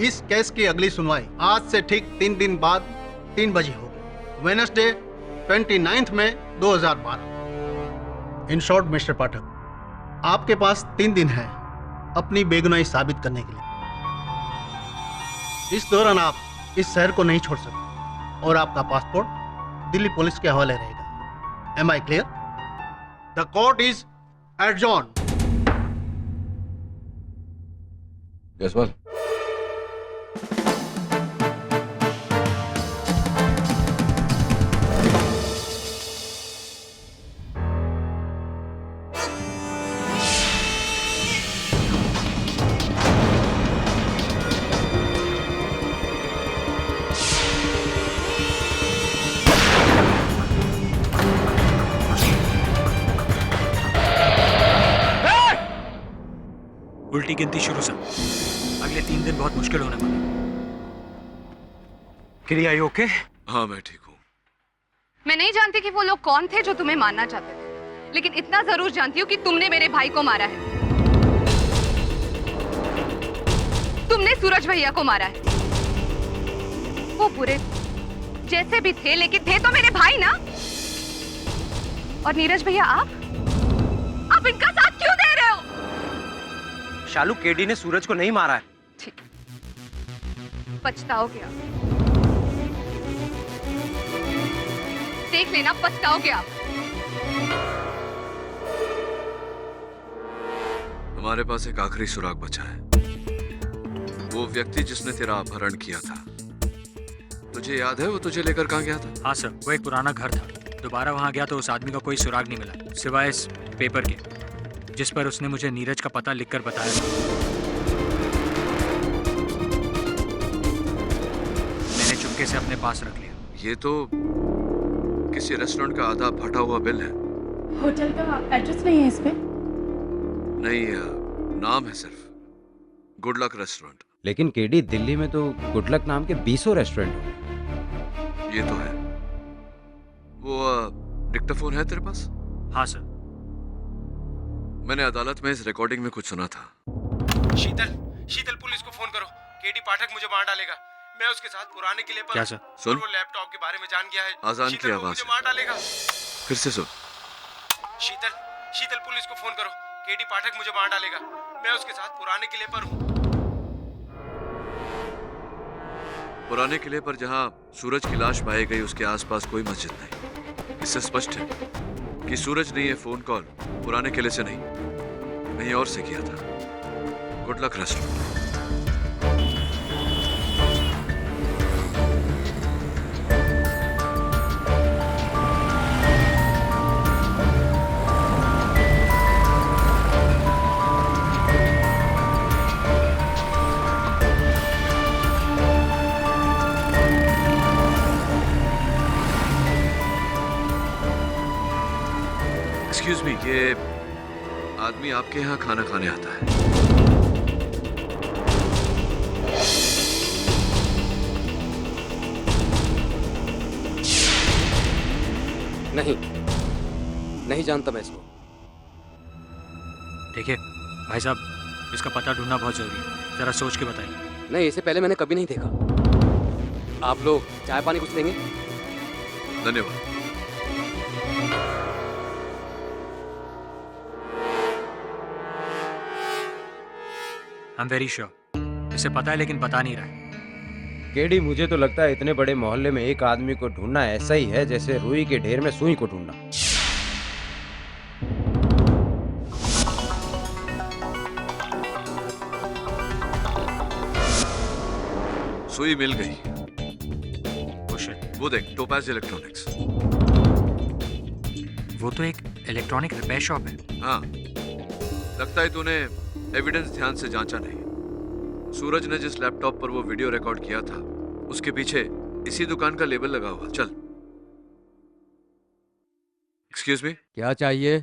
इस केस की अगली सुनवाई आज से ठीक 3 दिन बाद 3 बजे होगी, वेडनेसडे 29 मई 2012। इन शॉर्ट मिस्टर पाठक, आपके पास 3 दिन है अपनी बेगुनाही साबित करने के लिए। इस दौरान आप इस शहर को नहीं छोड़ सकते और आपका पासपोर्ट दिल्ली पुलिस के हवाले रहेगा। Am I clear? The court is adjourn. Jaiswal, उल्टी गिनती शुरू से। अगले 3 दिन बहुत मुश्किल होने वाले। किरिया यू ओके? हाँ मैं ठीक हूँ। मैं नहीं जानती कि वो लोग कौन थे जो तुम्हें मारना चाहते थे, लेकिन इतना जरूर जानती हूँ कि तुमने मेरे भाई को मारा है। तुमने सूरज भैया को मारा है। वो बुरे जैसे भी थे, लेकिन थे तो मेरे भाई ना। और नीरज भैया, आप इनका साथ क्यों दे रहे हो? शालू, केडी ने सूरज को नहीं मारा है। ठीक, पछताओगे आप। देख लेना, पछताओगे आप। हमारे पास एक आखिरी सुराग बचा है। वो व्यक्ति जिसने तेरा अपहरण किया था, तुझे याद है वो तुझे लेकर कहाँ गया था? हाँ सर, वो एक पुराना घर था दोबारा वहाँ गया तो उस आदमी का कोई सुराग नहीं मिला सिवाय इस पेपर के जिस पर उसने मुझे नीरज का पता लिखकर बताया था। मैंने चुपके से अपने पास रख लिया। ये तो किसी रेस्टोरेंट का आधा फटा हुआ बिल है। होटल का एड्रेस नहीं है इस पे? नहीं, नाम है सिर्फ गुड लक रेस्टोरेंट। लेकिन केडी, दिल्ली में तो गुड लक नाम के 20 रेस्टोरेंट हैं। ये तो है। वो डिक्टाफोन है तेरे पास? हाँ सर। मैंने अदालत में इस रिकॉर्डिंग में कुछ सुना था। शीतल पुलिस को फोन करो। केडी पाठक मुझे मार डालेगा। मैं उसके साथ पुराने किले पर क्या सर? सुन, वो लैपटॉप के बारे में जान गया है। आजान की आवाज मुझे मार डालेगा। फिर से सुन। शीतल पुलिस को फोन करो। केडी पाठक मुझे मार डालेगा। मैं उसके साथ पुराने किले पर हूँ। पुराने किले पर जहां सूरज की लाश पाई गई उसके आसपास कोई मस्जिद नहीं। इससे स्पष्ट है कि सूरज ने यह फोन कॉल पुराने किले से नहीं, कहीं और से किया था। Good luck restaurant. Excuse me, ये आदमी आपके यहाँ खाना खाने आता है? नहीं जानता मैं इसको। देखिए भाई साहब, इसका पता ढूंढना बहुत जरूरी है। जरा सोच के बताइए। नहीं, इसे पहले मैंने कभी नहीं देखा। आप लोग चाय पानी कुछ लेंगे? धन्यवाद। आई एम वेरी श्योर इसे पता है लेकिन बता नहीं रहा है। केडी, मुझे तो लगता है इतने बड़े मोहल्ले में एक आदमी को ढूंढना ऐसा ही है जैसे रुई के ढेर में सुई को ढूंढना। सुई मिल गई। क्वेश्चन, वो देख, टोपाज इलेक्ट्रॉनिक्स। वो तो एक इलेक्ट्रॉनिक रिपेयर शॉप है। हाँ, लगता है तूने एविडेंस ध्यान से जांचा नहीं। सूरज ने जिस लैपटॉप पर वो वीडियो रिकॉर्ड किया था उसके पीछे इसी दुकान का लेबल लगा हुआ। चल। एक्सक्यूज मी, क्या चाहिए?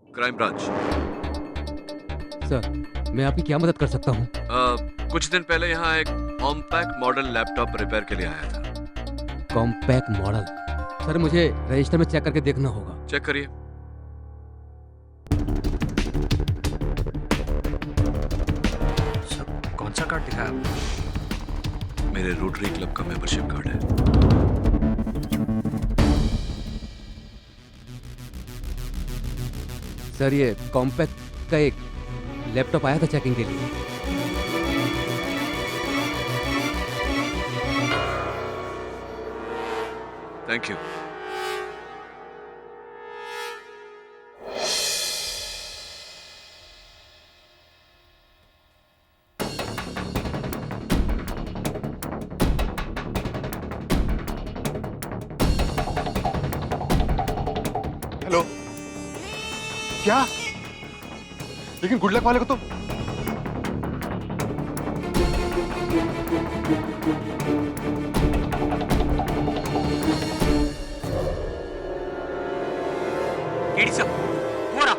Crime branch. सर, मैं आपकी क्या मदद कर सकता हूँ? कुछ दिन पहले यहाँ एक कॉम्पैक्ट मॉडल लैपटॉप रिपेयर के लिए आया था। Compact model? सर, मुझे रजिस्टर में चेक करके देखना होगा। चेक करिए। कौन सा कार्ड दिखाया आपने? मेरे रोटरी क्लब का मेंबरशिप कार्ड है। सर, ये कॉम्पैक्ट का एक लैपटॉप आया था चेकिंग के लिए। Thank you. हेलो, क्या? लेकिन गुड लक वाले को तो केडी साहब, वो रहा।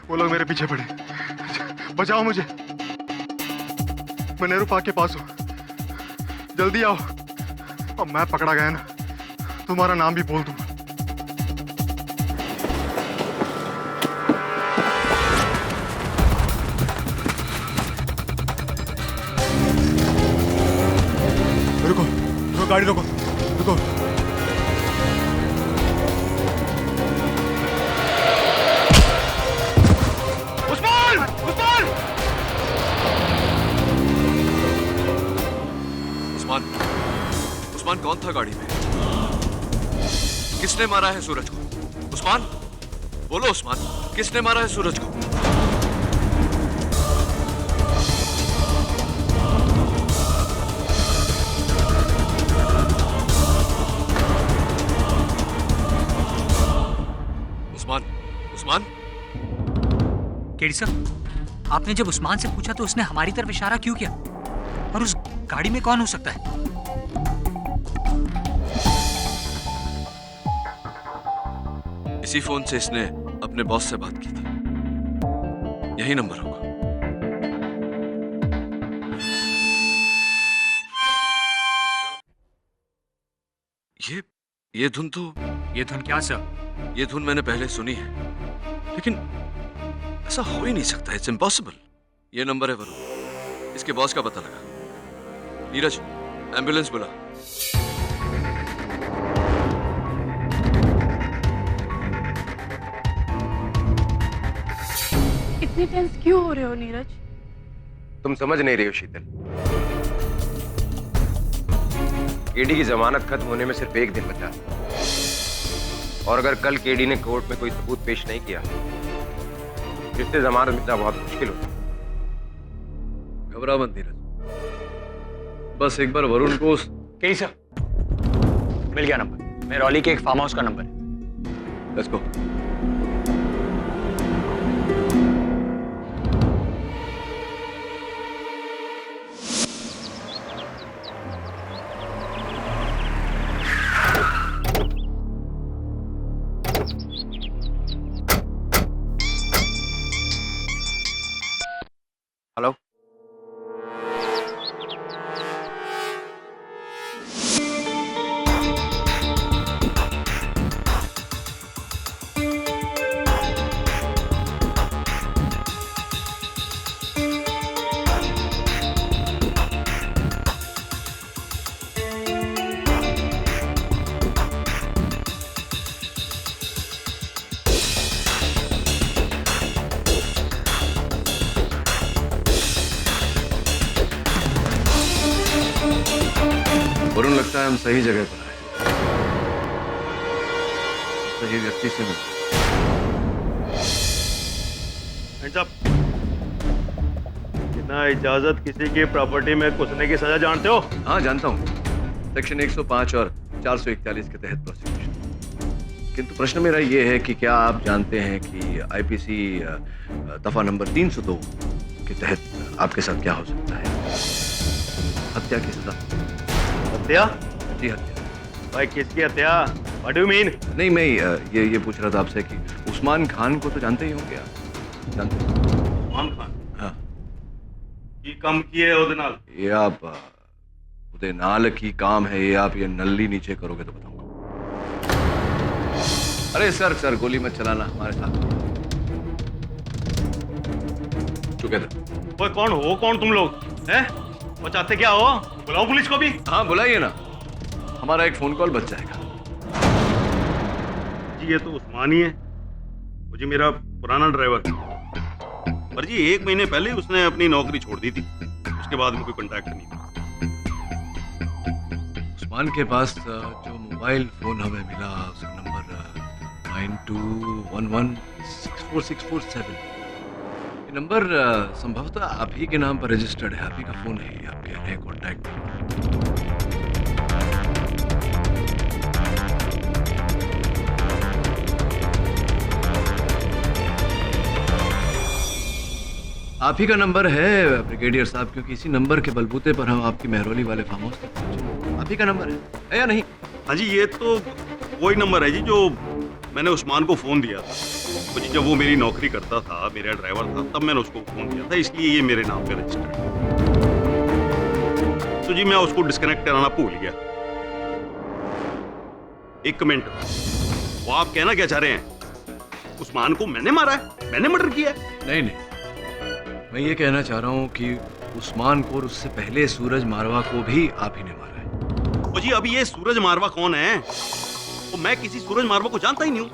वो लोग मेरे पीछे पड़े। बचाओ मुझे। मैं नेहरू पार्क के पास हूँ, जल्दी आओ। अब मैं पकड़ा गया ना, तुम्हारा नाम भी बोल दूंगा। रुको रुको, गाड़ी रोको, रुको। उस्मान! उस्मान! उस्मान, उस्मान कौन था गाड़ी में? किसने मारा है सूरज को? उस्मान, बोलो उस्मान, किसने मारा है सूरज को? उस्मान, उस्मान, केडी सर, आपने जब उस्मान से पूछा तो उसने हमारी तरफ इशारा क्यों किया? और उस गाड़ी में कौन हो सकता है? इसी फोन से इसने अपने बॉस से बात की थी। यही नंबर होगा। ये धुन तो, ये धुन क्या सर? ये धुन मैंने पहले सुनी है, लेकिन ऐसा हो ही नहीं सकता। It's impossible. ये नंबर है वरुण, इसके बॉस का पता लगा। नीरज, एम्बुलेंस बुला। इतने टेंस क्यों हो रहे हो नीरज? तुम समझ नहीं रही हो शीतल। केडी की जमानत खत्म होने में सिर्फ एक दिन बचा, और अगर कल केडी ने कोर्ट में कोई सबूत पेश नहीं किया, इससे जमानत मिलना बहुत मुश्किल होगा। घबरा मत नीरज, बस एक बार वरुण को केडी सर, मिल गया नंबर। मैं रॉली के एक फार्म हाउस का नंबर है। Let's go. हेलो, वरुण, लगता है हम सही जगह पर आए, सही व्यक्ति से मिले। बिना इजाजत किसी की प्रॉपर्टी में घुसने की सजा जानते हो? हाँ जानता हूँ, सेक्शन 105 और 441 के तहत प्रोसिक्यूशन। किंतु प्रश्न मेरा ये है कि क्या आप जानते हैं कि आईपीसी दफा नंबर 302 के तहत आपके साथ क्या हो सकता है? हत्या की सजा। हत्या? जी हत्या। भाई किसकी हत्या? What do you mean? नहीं, मैं ये पूछ रहा था आपसे कि उस्मान खान को तो जानते ही होंगे आप? जानते हैं? उस्मान खान? हाँ। की कम किए ਉਹਦੇ ਨਾਲ? ये आप उदय नाल की काम है, ये आप ये नल्ली नीचे करोगे तो बताऊंगा। अरे सर गोली मत चलाना हमारे साथ। टुगेदर। ओए कौन तुम लोग हैं? वो चाहते क्या हो? बुलाओ पुलिस को भी। हाँ बुलाइए ना, हमारा एक फोन कॉल बच जाएगा। जी ये तो उस्मान ही है, वो जी मेरा पुराना ड्राइवर। पर जी 1 महीने पहले उसने अपनी नौकरी छोड़ दी थी, उसके बाद में कोई कांटेक्ट नहीं। उस्मान के पास जो मोबाइल फोन हमें मिला उसका नंबर 9211646447। ये नंबर संभवतः आप ही के नाम पर रजिस्टर्ड है, आप ही का फोन है, आपके नए कॉन्टैक्ट। आप ही का नंबर है ब्रिगेडियर साहब, क्योंकि इसी नंबर के बलबूते पर हम आपकी मेहरौली वाले फार्म हाउस तक पहुंचे। आप ही का नंबर है या नहीं? हाँ जी ये तो वही नंबर है जी जो मैंने उस्मान को फोन दिया था। तो जी जब वो मेरी नौकरी करता था, मेरा ड्राइवर था, तब मैंने उसको फोन किया था, इसलिए ये मेरे नाम पे रजिस्टर्ड है। तो जी मैं उसको डिस्कनेक्ट कराना भूल गया, एक कमेंट, वो आप कहना क्या चाह रहे हैं? उस्मान को मैंने मारा है, मैंने मर्डर किया है? नहीं नहीं, मैं ये कहना चाह रहा हूँ कि उस्मान को और उससे पहले सूरज मारवा को भी आप ही ने मारा है। ओ जी, अभी ये सूरज मारवा कौन है? तो मैं किसी सूरज मारवा को जानता ही नहीं हूँ।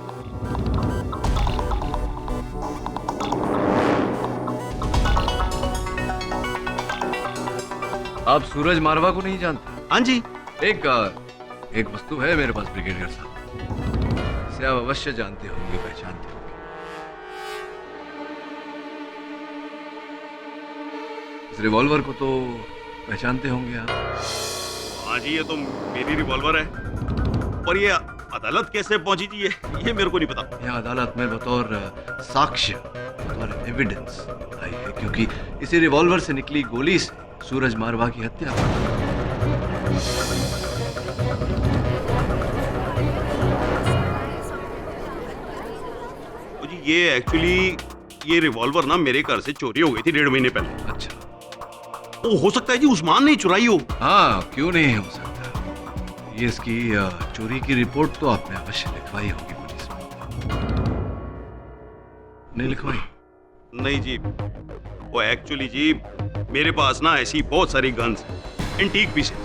आप सूरज मारवा को नहीं जानते? हाँ जी। एक वस्तु है मेरे पास ब्रिगेडियर साहब, इसे आप अवश्य जानते होंगे, पहचानते होंगे। इस रिवॉल्वर को तो पहचानते होंगे आप। हाँ जी, ये तो मेरी रिवॉल्वर है। पर ये अदालत कैसे पहुंची जी, ये मेरे को नहीं पता। यहाँ अदालत में बतौर साक्ष्य, बतौर एविडेंस आई है, क्योंकि इसी रिवॉल्वर से निकली गोली से सूरज मारवा की हत्या जी, ये एक्चुअली ये रिवॉल्वर ना मेरे घर से चोरी हो गई थी 1.5 महीने पहले। अच्छा, वो हो सकता है जी उस्मान ने चुराई हो। हाँ, क्यों नहीं हो सकता। ये इसकी चोरी की रिपोर्ट तो आपने अवश्य लिखवाई होगी पुलिस में, नहीं लिखवाई? नहीं जी, वो एक्चुअली जी मेरे पास ना ऐसी बहुत सारी गन्स, एंटीक पीसेस,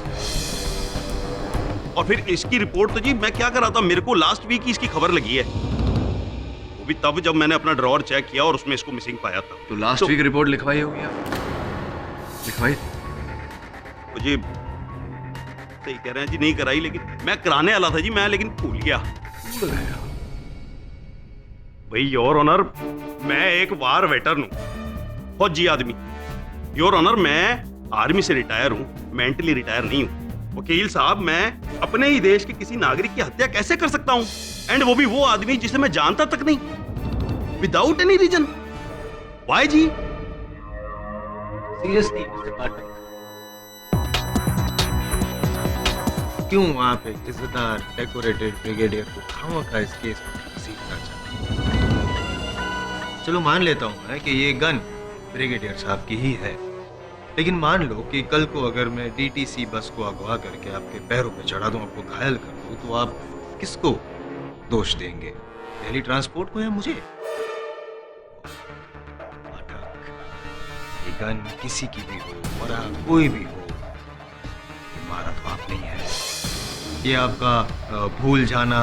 और फिर इसकी रिपोर्ट तो जी मैं क्या कर रहा था, मेरे को लास्ट वीक ही इसकी खबर लगी है, वो भी तब जब मैंने अपना ड्रॉअर चेक किया और उसमें इसको मिसिंग पाया था। तो लास्ट वीक रिपोर्ट लिखवाई होगी आप? लिखवाई तो जी सही कह रहे हैं जी, नहीं कराई, लेकिन मैं कराने वाला था जी, मैं लेकिन भूल गया। भाई योर ऑनर, मैं एक वार वेटरन हूँ, फौजी आदमी। योर ऑनर, मैं आर्मी से रिटायर हूँ, मेंटली रिटायर नहीं हूँ। वकील साहब, मैं अपने ही देश के किसी नागरिक की हत्या कैसे कर सकता हूँ, एंड वो भी वो आदमी जिसे मैं जानता तक नहीं, without any reason? Why ji? Seriously mister Pathak, क्यों आप एक इज्जतदार डेकोरेटेड ब्रिगेडियर को खामखा इस केस में घसीटना चाहते हैं? चलो मान लेता हूं मैं कि ये गन ब्रिगेडियर साहब की ही है, लेकिन मान लो कि कल को अगर मैं डीटीसी बस को अगवा करके आपके पैरों पे चढ़ा दूं, आपको घायल कर दूं, तो आप किसको दोष देंगे, दिल्ली ट्रांसपोर्ट को या मुझे? पाठक, ये गन किसी की भी हो, मरा कोई भी हो, मारा तो आप नहीं है। ये आपका भूल जाना,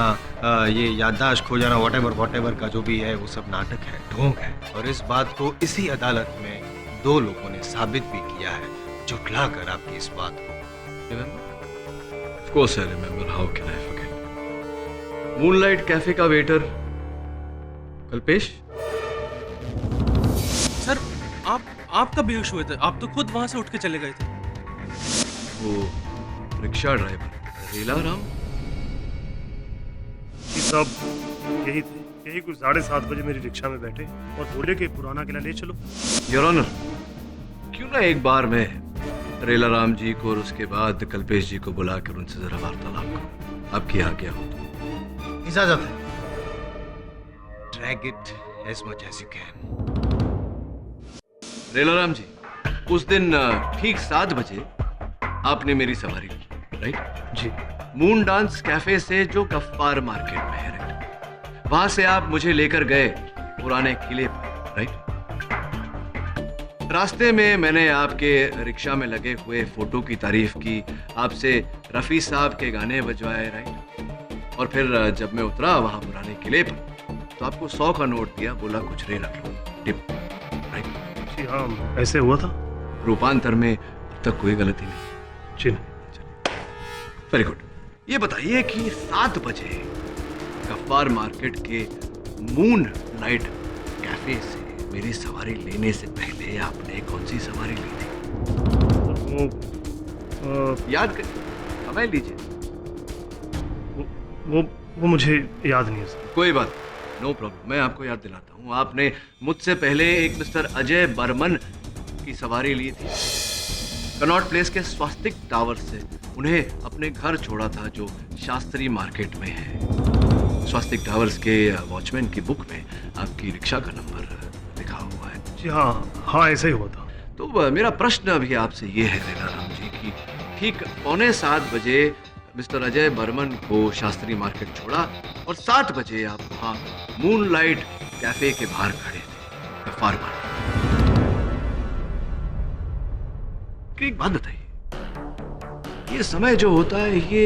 ये याददाश्त खो जाना, वॉटेवर का जो भी है, वो सब नाटक है, ढोंग है, और इस बात को इसी अदालत में 2 लोगों ने साबित भी किया है, झुठला कर आपकी इस बात को। Of course I remember, how can I forget? Moonlight cafe का वेटर कल्पेश? सर, आप कब बेहोश हुए थे? आप तो खुद वहां से उठ के चले गए थे। वो रिक्शा ड्राइवर रेला राम सब यही थे, यही कुछ 7:30 बजे मेरी रिक्शा में बैठे और बोले कि पुराना किला ले चलो। योर ऑनर, क्यों ना एक बार मैं रेला राम जी को और उसके बाद कल्पेश जी को बुला कर उनसे जरा वार्तालाप करूं, आपकी आज्ञा हो तो। इजाजत है। Drag it as much as you can. Rela Ram जी, उस दिन ठीक 7 बजे आपने मेरी सवारी की, राइट जी। मून डांस कैफे से जो गफ्फार मार्केट में है, राइट, वहां से आप मुझे लेकर गए पुराने किले पर, राइट। रास्ते में मैंने आपके रिक्शा में लगे हुए फोटो की तारीफ की, आपसे रफी साहब के गाने बजवाए, राइट। और फिर जब मैं उतरा वहां पुराने किले पर, तो आपको 100 का नोट दिया, बोला कुछ रे रख लो, टिप, राइट। जी हाँ, ऐसे हुआ था। रूपांतर में अब तक कोई गलती नहीं? जी वेरी गुड। ये बताइए कि 7 बजे गफ्फार मार्केट के मून लाइट कैफे से मेरी सवारी लेने से पहले आपने कौन सी सवारी ली थी? वो याद करिए, समय लीजिए। वो मुझे याद नहीं है सर। कोई बात, नो प्रॉब्लम, मैं आपको याद दिलाता हूँ। आपने मुझसे पहले एक मिस्टर अजय बर्मन की सवारी ली थी, कनॉट प्लेस के स्वास्तिक टावर से उन्हें अपने घर छोड़ा था, जो शास्त्री मार्केट में है। स्वास्तिक टावर्स के वॉचमैन की बुक में आपकी रिक्शा का नंबर लिखा हुआ है। जी हाँ, ऐसा ही हुआ था। तो मेरा प्रश्न अभी आपसे ये है रेला राम जी कि ठीक 7:15 बजे मिस्टर अजय बर्मन को शास्त्री मार्केट छोड़ा और 7 बजे आप वहां मूनलाइट कैफे के बाहर खड़े थे गफ्फार मार्केट। एक बात बताइए, ये समय जो होता है ये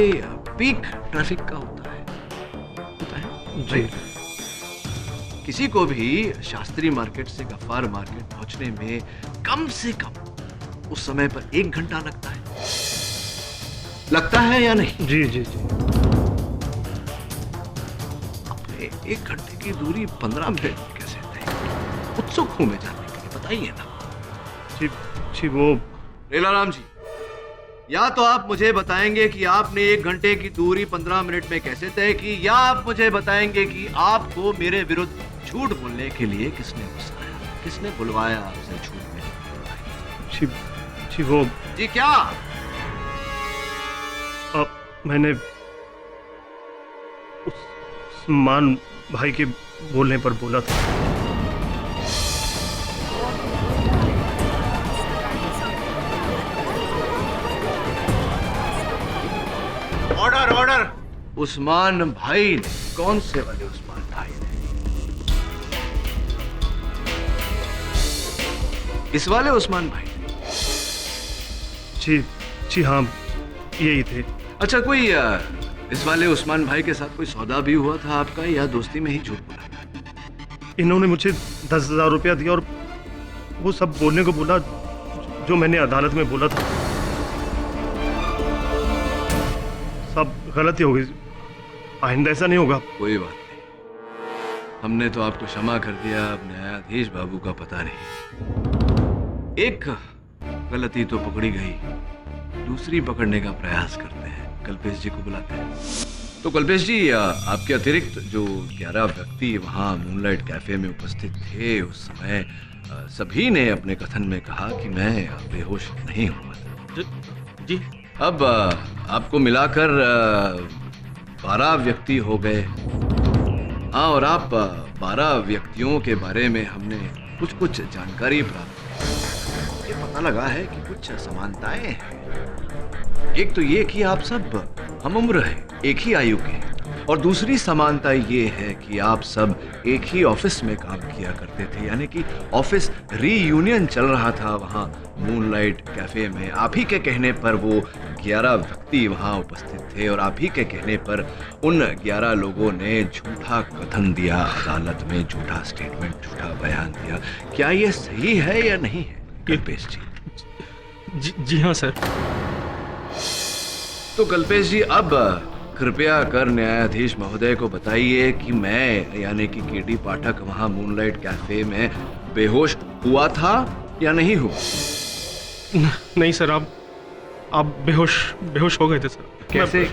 पीक ट्रैफिक का होता है जी। किसी को भी शास्त्री मार्केट से गफ्फार मार्केट पहुंचने में कम से कम उस समय पर 1 घंटा लगता है या नहीं? जी जी जी। अपने 1 घंटे की दूरी 15 मिनट में कैसे तय? उत्सुक हूं मैं जानने के लिए, बताइए ना। जी जी। वो रेलाराम जी, या तो आप मुझे बताएंगे कि आपने 1 घंटे की दूरी 15 मिनट में कैसे तय की, या आप मुझे बताएंगे कि आपको मेरे विरुद्ध झूठ बोलने के लिए किसने उकसाया, किसने बुलवाया आपसे झूठ में? जी जी। वो जी क्या? मैंने उस्मान भाई के बोलने पर बोला था। Order order. उस्मान भाई ने? कौन से वाले उस्मान भाई ने? इस वाले उस्मान भाई ने? जी जी हाँ, यही थे। अच्छा, कोई इस वाले उस्मान भाई के साथ कोई सौदा भी हुआ था आपका, या दोस्ती में ही झूठ बोला था? इन्होंने मुझे 10,000 रुपया दिया और वो सब बोलने को बोला जो मैंने अदालत में बोला था। सब गलती हो गई, आइंदा ऐसा नहीं होगा। कोई बात नहीं, हमने तो आपको क्षमा कर दिया। अब न्यायाधीश बाबू का पता नहीं। एक गलती तो पकड़ी गई, दूसरी पकड़ने का प्रयास करते हैं। कल्पेश जी को बुलाते हैं। तो कल्पेश जी, आपके अतिरिक्त जो 11 व्यक्ति वहाँ मूनलाइट कैफे में उपस्थित थे उस समय, सभी ने अपने कथन में कहा कि मैं बेहोश नहीं हुआ था। जी। अब आपको मिलाकर 12 व्यक्ति हो गए। हाँ, और आप 12 व्यक्तियों के बारे में हमने कुछ जानकारी प्राप्त की। ये पता लगा है कि कुछ समानताएं हैं। एक तो ये कि आप सब हम उम्र हैं, एक ही आयु के, और दूसरी समानता ये है कि आप सब एक ही ऑफिस में काम किया करते थे, यानी कि ऑफिस रीयूनियन चल रहा था वहाँ मूनलाइट कैफे में। आप ही के कहने पर वो 11 व्यक्ति वहाँ उपस्थित थे, और आप ही के कहने पर उन 11 लोगों ने झूठा कथन दिया अदालत में, झूठा स्टेटमेंट, झूठा बयान दिया। क्या ये सही है या नहीं है कल्पेश जी? जी हाँ सर। तो कल्पेश जी, अब कृपया कर न्यायाधीश महोदय को बताइए कि मैं यानी कि केडी पाठक वहां मूनलाइट कैफे में बेहोश हुआ था या नहीं हुआ? नहीं सर, आप बेहोश हो गए थे सर। कैसे?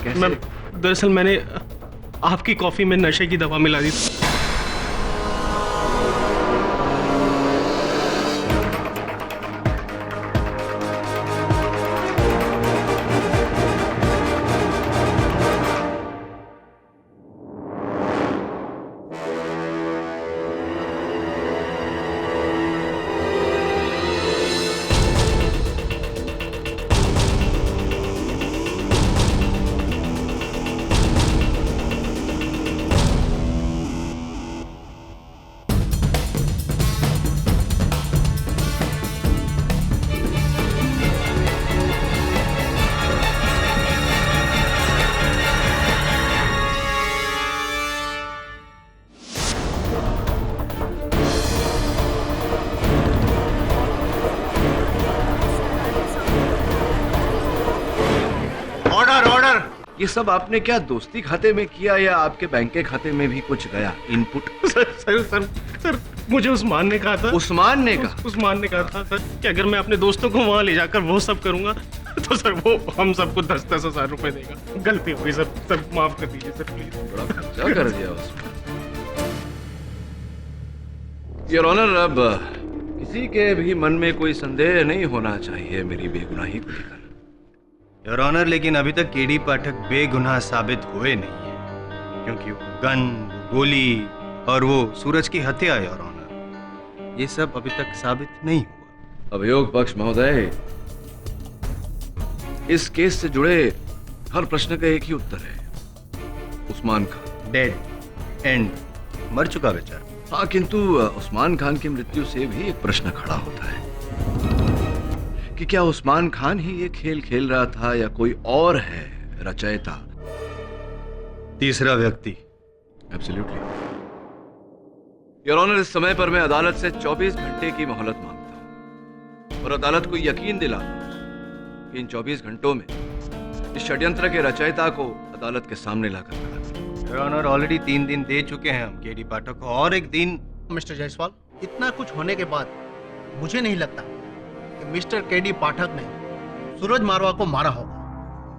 दरअसल मैंने आपकी कॉफी में नशे की दवा मिला दी थी। ये सब आपने क्या दोस्ती खाते में किया या आपके बैंक के खाते में भी कुछ गया इनपुट? सर मुझे उस्मान ने कहा था। उस्मान ने कहा? उस्मान ने कहा था सर कि अगर मैं अपने दोस्तों को वहां ले जाकर वो सब करूंगा तो सर वो हम सबको 10-10 हजार रुपए देगा। गलती हो गई सर, माफ कर दीजिए सर प्लीज। बड़ा खर्चा कर दिया उसमें। योर ऑनर, अब किसी के भी मन में कोई संदेह नहीं होना चाहिए मेरी बेगुनाही को लेकर। योर ऑनर, लेकिन अभी तक केडी पाठक बेगुनाह साबित हुए नहीं है, क्योंकि वो गन, गोली और वो सूरज की हत्या, योर ऑनर, ये सब अभी तक साबित नहीं हुआ। अभियोग पक्ष महोदय, इस केस से जुड़े हर प्रश्न का एक ही उत्तर है, उस्मान खान। डेड एंड, मर चुका बेचारा। हाँ, किंतु उस्मान खान की मृत्यु से भी एक प्रश्न खड़ा होता है कि क्या उस्मान खान ही ये खेल खेल रहा था या कोई और है रचयिता, तीसरा व्यक्ति? एब्सोल्युटली योर ऑनर, इस समय पर मैं अदालत से 24 घंटे की मोहलत मांगता हूं और अदालत को यकीन दिलाता हूं कि इन 24 घंटों में इस षड्यंत्र के रचयिता को अदालत के सामने लाकर खड़ा करें। योर ऑनर, ऑलरेडी 3 दिन दे चुके हैं हम केडी पाठक को, और एक दिन। मिस्टर जायसवाल, इतना कुछ होने के बाद मुझे नहीं लगता कि मिस्टर केडी पाठक ने सूरज मारवा को मारा होगा।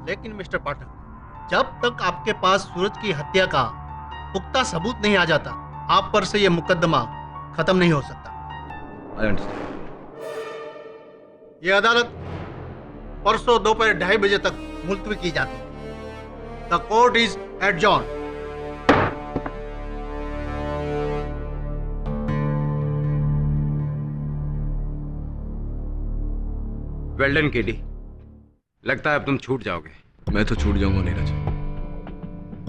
लेकिन मिस्टर पाठक, जब तक आपके पास सूरज की हत्या का पुख्ता सबूत नहीं आ जाता, आप पर से यह मुकदमा खत्म नहीं हो सकता। I understand. यह अदालत परसों दोपहर 2:30 बजे तक मुलतवी की जाती है। The court is adjourn. Well done KD, लगता है अब तुम छूट जाओगे। मैं तो छूट जाऊंगा नीरज,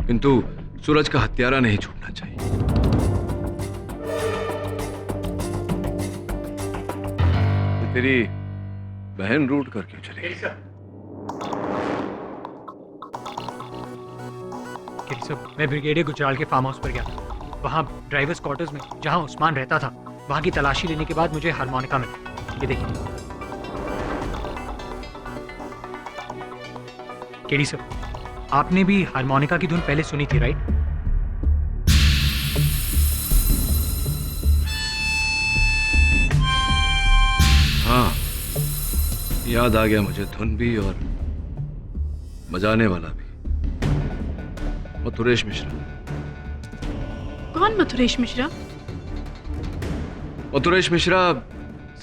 किंतु सूरज का हत्यारा नहीं छूटना चाहिए। ये तेरी बहन रूट कर क्यों चली गई? केडी साहब, मैं ब्रिगेडियर गुजराल के फार्म हाउस पर गया था। वहाँ ड्राइवर्स क्वार्टर्स में जहाँ उस्मान रहता था, वहाँ की तलाशी लेने के बाद मुझे हारमोनिका मिला। ये देखिए। केडी साहब, आपने भी हारमोनिका की धुन पहले सुनी थी, राइट? हाँ, याद आ गया मुझे, धुन भी और बजाने वाला भी। मथुरेश मिश्रा। कौन मथुरेश मिश्रा? मथुरेश मिश्रा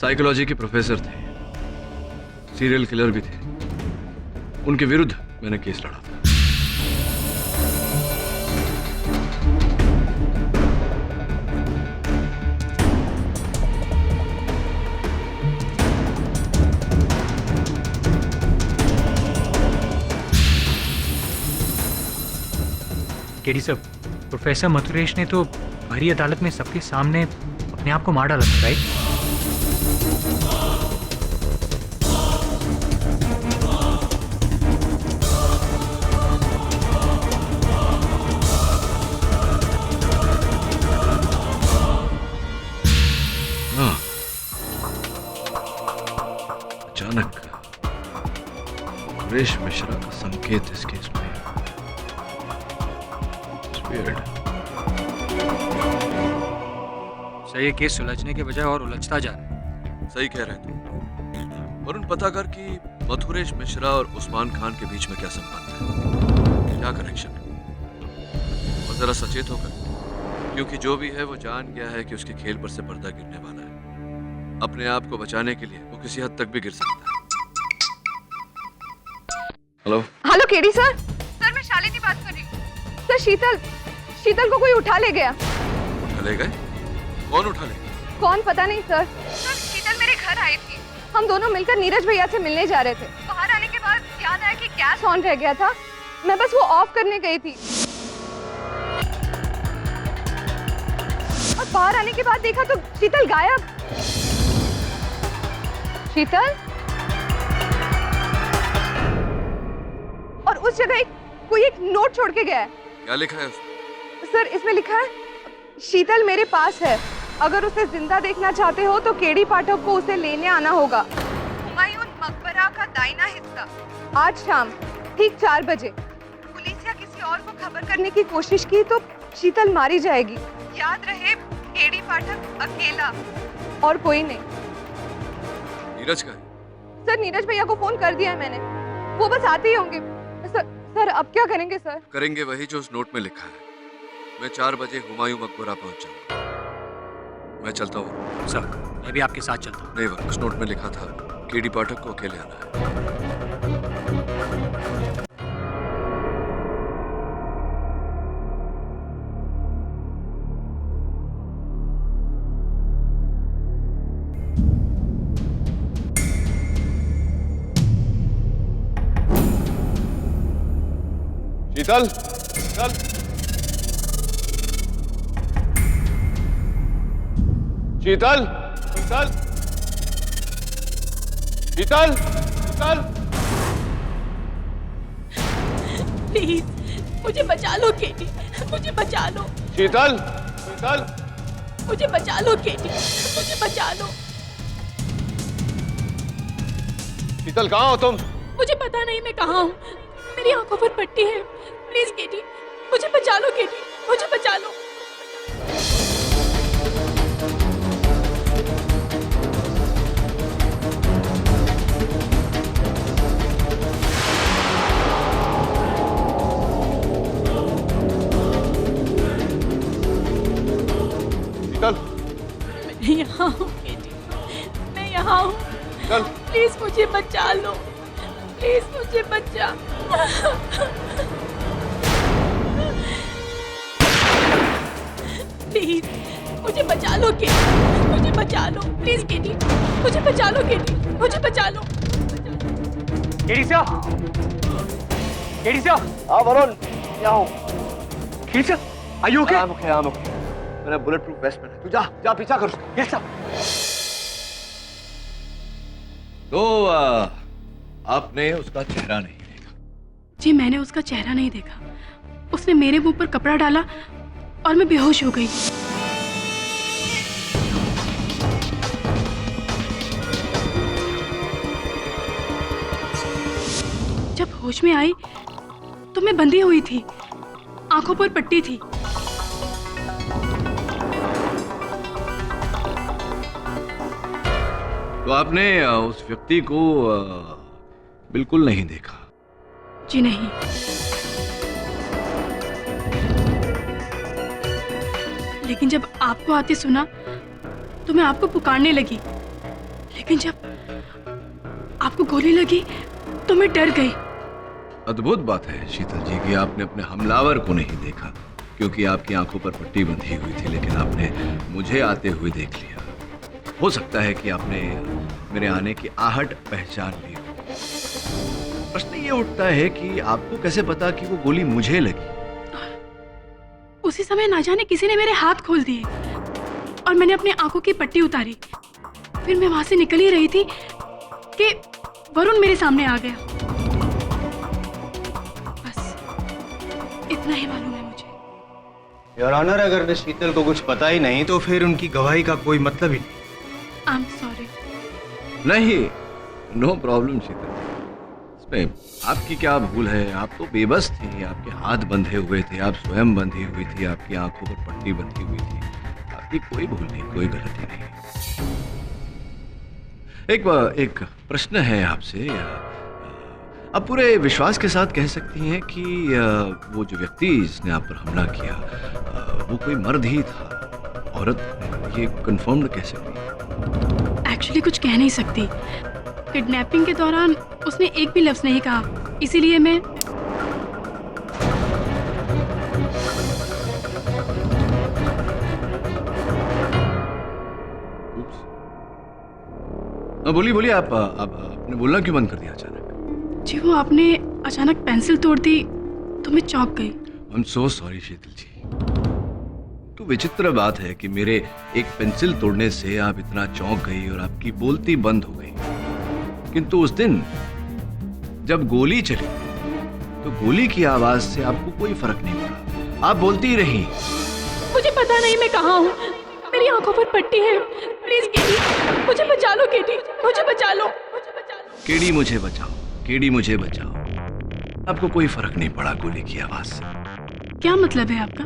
साइकोलॉजी के प्रोफेसर थे, सीरियल किलर भी थे। उनके विरुद्ध मैंने केस लड़ा था। केडी साहब, प्रोफेसर मथुरेश ने तो भरी अदालत में सबके सामने अपने आप को मार डाला था, राइट? हाँ, अचानक सुरेश मिश्रा का संकेत इस केस में। सर, ये केस सुलझने के बजाय और उलझता जा रहा है। सही कह रहे तुम। वरुण, पता कर कि मथुरेश मिश्रा और उस्मान खान के बीच में क्या संबंध है, क्या कनेक्शन है। और जरा सचेत होकर, क्योंकि जो भी है वो जान गया है कि उसके खेल पर से पर्दा गिरने वाला है। अपने आप को बचाने के लिए वो किसी हद तक भी गिर सकता है। Hello hello KD sir. Sir, मैं शालिनी बात कर रही हूँ। सर, शीतल को कोई उठा ले गया। उठा ले गए? कौन उठा ले गया? कौन पता नहीं सर। सर, शीतल मेरे घर आई थी। हम दोनों मिलकर नीरज भैया से मिलने जा रहे थे। बाहर आने के बाद याद आया कि गैस ऑन रह गया था। मैं बस वो ऑफ करने गई थी और बाहर आने के बाद देखा तो शीतल गायब। शीतल? और उस जगह कोई एक नोट छोड़ के गया है। क्या लिखा है उसमें? सर, इसमें लिखा है, शीतल मेरे पास है। अगर उसे जिंदा देखना चाहते हो तो केडी पाठक को उसे लेने आना होगा। हुमायूं मकबरा का दाहिना हिस्सा, आज शाम ठीक 4 बजे। पुलिस या किसी और को खबर करने की कोशिश की तो शीतल मारी जाएगी। याद रहे, केडी पाठक अकेला और कोई नहीं। नीरज का है? सर, नीरज भैया को फोन कर दिया है मैंने, वो बस आते ही होंगे। सर, अब क्या करेंगे सर? करेंगे वही जो उस नोट में लिखा है। मैं 4 बजे हुमायूं मकबरा पहुंच जाऊंगा। मैं चलता हूँ। सर, मैं भी आपके साथ चलता हूँ। नहीं, उस नोट में लिखा था केडी पाठक को अकेले आना है। शीतल, शीतल, शीतल, शीतल, शीतल, शीतल। प्लीज मुझे बचा लो केटी, मुझे बचा लो। शीतल, शीतल, मुझे बचा लो केटी, मुझे बचा लो। शीतल कहाँ हो तुम? मुझे पता नहीं मैं कहाँ हूँ, मेरी आंखों पर पट्टी है। प्लीज केटी मुझे बचा लो, केटी मुझे बचा लो। शीतल, मैं यहाँ हूँ केटी, मैं यहाँ हूँ। चल। प्लीज मुझे बचा लो, प्लीज मुझे बचा। प्लीज मुझे बचा लो केटी, मुझे बचा लो। प्लीज केटी मुझे बचा लो, केटी मुझे बचा लो। केडी सा, केडी सा। हाँ वरुण, यहाँ हूँ। केडी सा, are you okay? I'm okay. मैंने बुलेट प्रूफ वेस्ट पहना है। तू जा, जा पीछा कर उसका। Yes sir. तो आपने उसका चेहरा नहीं देखा? जी मैंने उसका चेहरा नहीं देखा। उसने मेरे मुंह पर कपड़ा डाला और मैं बेहोश हो गई। जब होश में आई तो मैं बंधी हुई थी, आंखों पर पट्टी थी। तो आपने उस व्यक्ति को बिल्कुल नहीं देखा? जी नहीं। लेकिन जब आपको आते सुना तो मैं आपको पुकारने लगी, लेकिन जब आपको गोली लगी तो मैं डर गई। अद्भुत बात है शीतल जी कि आपने अपने हमलावर को नहीं देखा, क्योंकि आपकी आंखों पर पट्टी बंधी हुई थी, लेकिन आपने मुझे आते हुए देख लिया। हो सकता है कि आपने मेरे आने की आहट पहचान ली हो। प्रश्न ये उठता है कि आपको कैसे पता कि वो गोली मुझे लगी? उसी समय ना जाने किसी ने मेरे हाथ खोल दिए और मैंने अपनी आंखों की पट्टी उतारी। फिर मैं वहां से निकल ही रही थी कि वरुण मेरे सामने आ गया। बस इतना ही मालूम है मुझे। योर ऑनर, अगर शीतल को कुछ पता ही नहीं तो फिर उनकी गवाही का कोई मतलब ही नहीं। आई एम सॉरी। नहीं, नो प्रॉब्लम शीतल। इसमें आपकी क्या भूल है? आप तो बेबस थी, आपके हाथ बंधे हुए थे, आप स्वयं बंधी हुई थी, आपकी आंखों पर पट्टी बंधी हुई थी। आपकी कोई भूल नहीं, कोई गलती नहीं। एक प्रश्न है आपसे। आप पूरे विश्वास के साथ कह सकती हैं कि वो जो व्यक्ति जिसने आप पर हमला किया वो कोई मर्द ही था, औरत? ये कंफर्म्ड कह सकती हैं? एक्चुअली कुछ कह नहीं सकती। किडनैपिंग के दौरान उसने एक भी लफ्ज नहीं कहा, इसीलिए मैं बोलिए बोलिए, आप आपने बोलना क्यों बंद कर दिया अचानक? जी वो आपने अचानक पेंसिल तोड़ दी तो मैं चौंक गई। आई एम सो सॉरी शीतल जी। तो विचित्र बात है कि मेरे एक पेंसिल तोड़ने से आप इतना चौंक गई और आपकी बोलती बंद हो गई, किंतु उस दिन जब गोली चली तो गोली की आवाज से आपको कोई फर्क नहीं पड़ा, आप बोलती ही रही। मुझे पता नहीं मैं कहाँ हूँ, मेरी आंखों पर पट्टी है। प्लीज केडी मुझे बचा लो, केडी मुझे बचा लो। केडी मुझे बचाओ, केडी मुझे बचाओ। आपको कोई फर्क नहीं पड़ा गोली की आवाज से। क्या मतलब है आपका?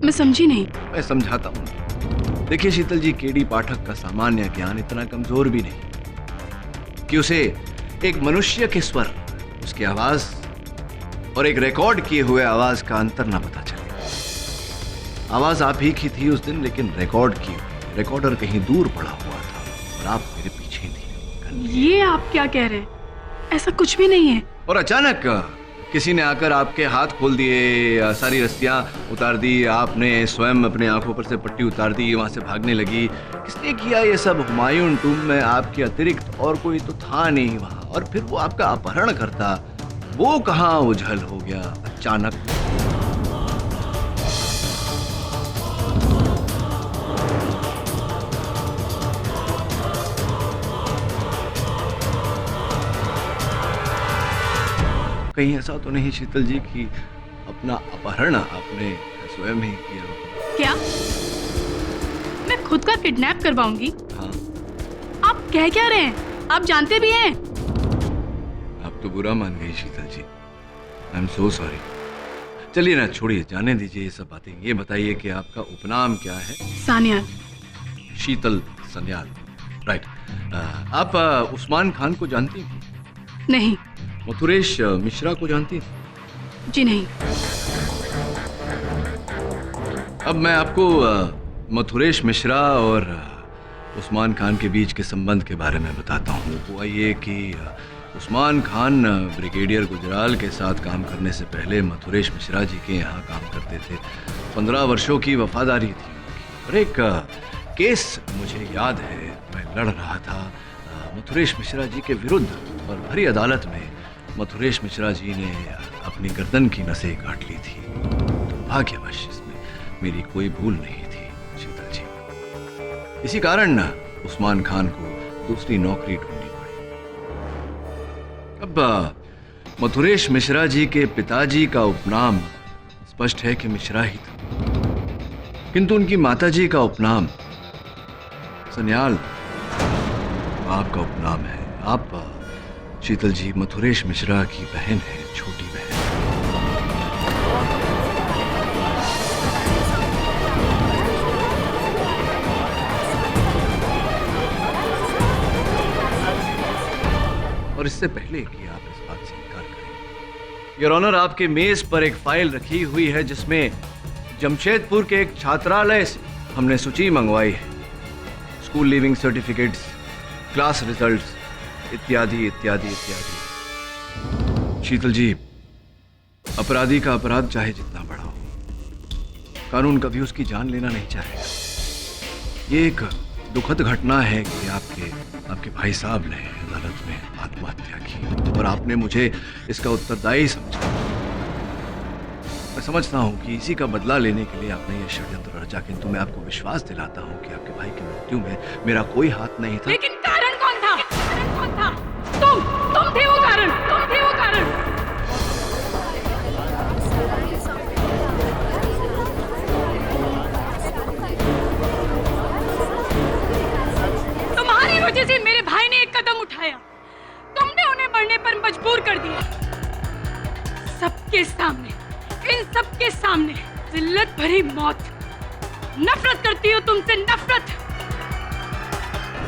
मैं समझी नहीं। मैं समझाता हूँ। देखिए शीतल जी, केडी पाठक का सामान्य ज्ञान इतना कमजोर भी नहीं कि उसे एक मनुष्य के स्वर, उसकी आवाज और एक रिकॉर्ड किए हुए आवाज का अंतर ना पता चले। आवाज आप ही की थी उस दिन, लेकिन रिकॉर्ड की रिकॉर्डर कहीं दूर पड़ा हुआ था और आप मेरे पीछे थी। ये आप क्या कह रहे हैं? ऐसा कुछ भी नहीं है। और अचानक किसी ने आकर आपके हाथ खोल दिए, सारी रस्सियां उतार दी, आपने स्वयं अपने आंखों पर से पट्टी उतार दी, वहां से भागने लगी। किसने किया ये सब? हुमायूं टूम में आपके अतिरिक्त और कोई तो था नहीं वहां। और फिर वो आपका अपहरण करता, वो कहाँ उझल हो गया अचानक। कहीं ऐसा तो नहीं शीतल जी कि अपना अपहरण आपने स्वयं ही किया हो? क्या मैं खुद का किडनैप करवाऊंगी? हाँ। आप कह क्या रहे हैं? आप जानते भी हैं। आप तो बुरा मान गई शीतल जी। I am so sorry. चलिए ना, छोड़िए, जाने दीजिए ये सब बातें। ये बताइए कि आपका उपनाम क्या है? सानियाल। शीतल सन्याल, राइट। आप उस्मान खान को जानती हैं? नहीं। मथुरेश मिश्रा को जानती हैं? जी नहीं। अब मैं आपको मथुरेश मिश्रा और उस्मान खान के बीच के संबंध के बारे में बताता हूँ। हुआ ये कि उस्मान खान ब्रिगेडियर गुजराल के साथ काम करने से पहले मथुरेश मिश्रा जी के यहाँ काम करते थे। 15 वर्षों की वफादारी थी और एक केस मुझे याद है, मैं लड़ रहा था मथुरेश मिश्रा जी के विरुद्ध और भरी अदालत में मथुरेश मिश्रा जी ने अपनी गर्दन की नसें काट ली थी। दुर्भाग्यवश इसमें मेरी कोई भूल नहीं थी शीतल जी। इसी कारण उस्मान खान को दूसरी नौकरी ढूंढनी पड़ी। अब मथुरेश मिश्रा जी के पिताजी का उपनाम स्पष्ट है कि मिश्रा ही था, किंतु उनकी माताजी का उपनाम सन्याल आपका उपनाम है। आप शीतल जी मथुरेश मिश्रा की बहन है, छोटी बहन। और इससे पहले कि आप इस बात से इनकार करें, योर ऑनर, आपके मेज पर एक फाइल रखी हुई है जिसमें जमशेदपुर के एक छात्रालय से हमने सूची मंगवाई है। School leaving certificates, class results, इत्यादि इत्यादि इत्यादि। शीतल जी, अपराधी का अपराध चाहे जितना बड़ा हो, कानून कभी उसकी जान लेना नहीं चाहेगा। ये एक दुखद घटना है कि आपके भाई साहब ने अदालत में आत्महत्या की और आपने मुझे इसका उत्तरदायी समझा। मैं समझता हूँ कि इसी का बदला लेने के लिए आपने ये षड्यंत्र रचा, किंतु मैं आपको विश्वास दिलाता हूँ कि आपके भाई की मृत्यु में मेरा कोई हाथ नहीं था। लेकिन कारण कौन था? कारण कौन था? तुम थे वो कारण, तुम थे वो कारण। तुम्हारी वजह से मेरे भाई ने एक कदम उठाया, तुमने उन्हें मरने पर मजबूर कर दिया। सबके सामने, इन सबके सामने जिल्लत भरी मौत। नफरत करती हो तुमसे, नफरत।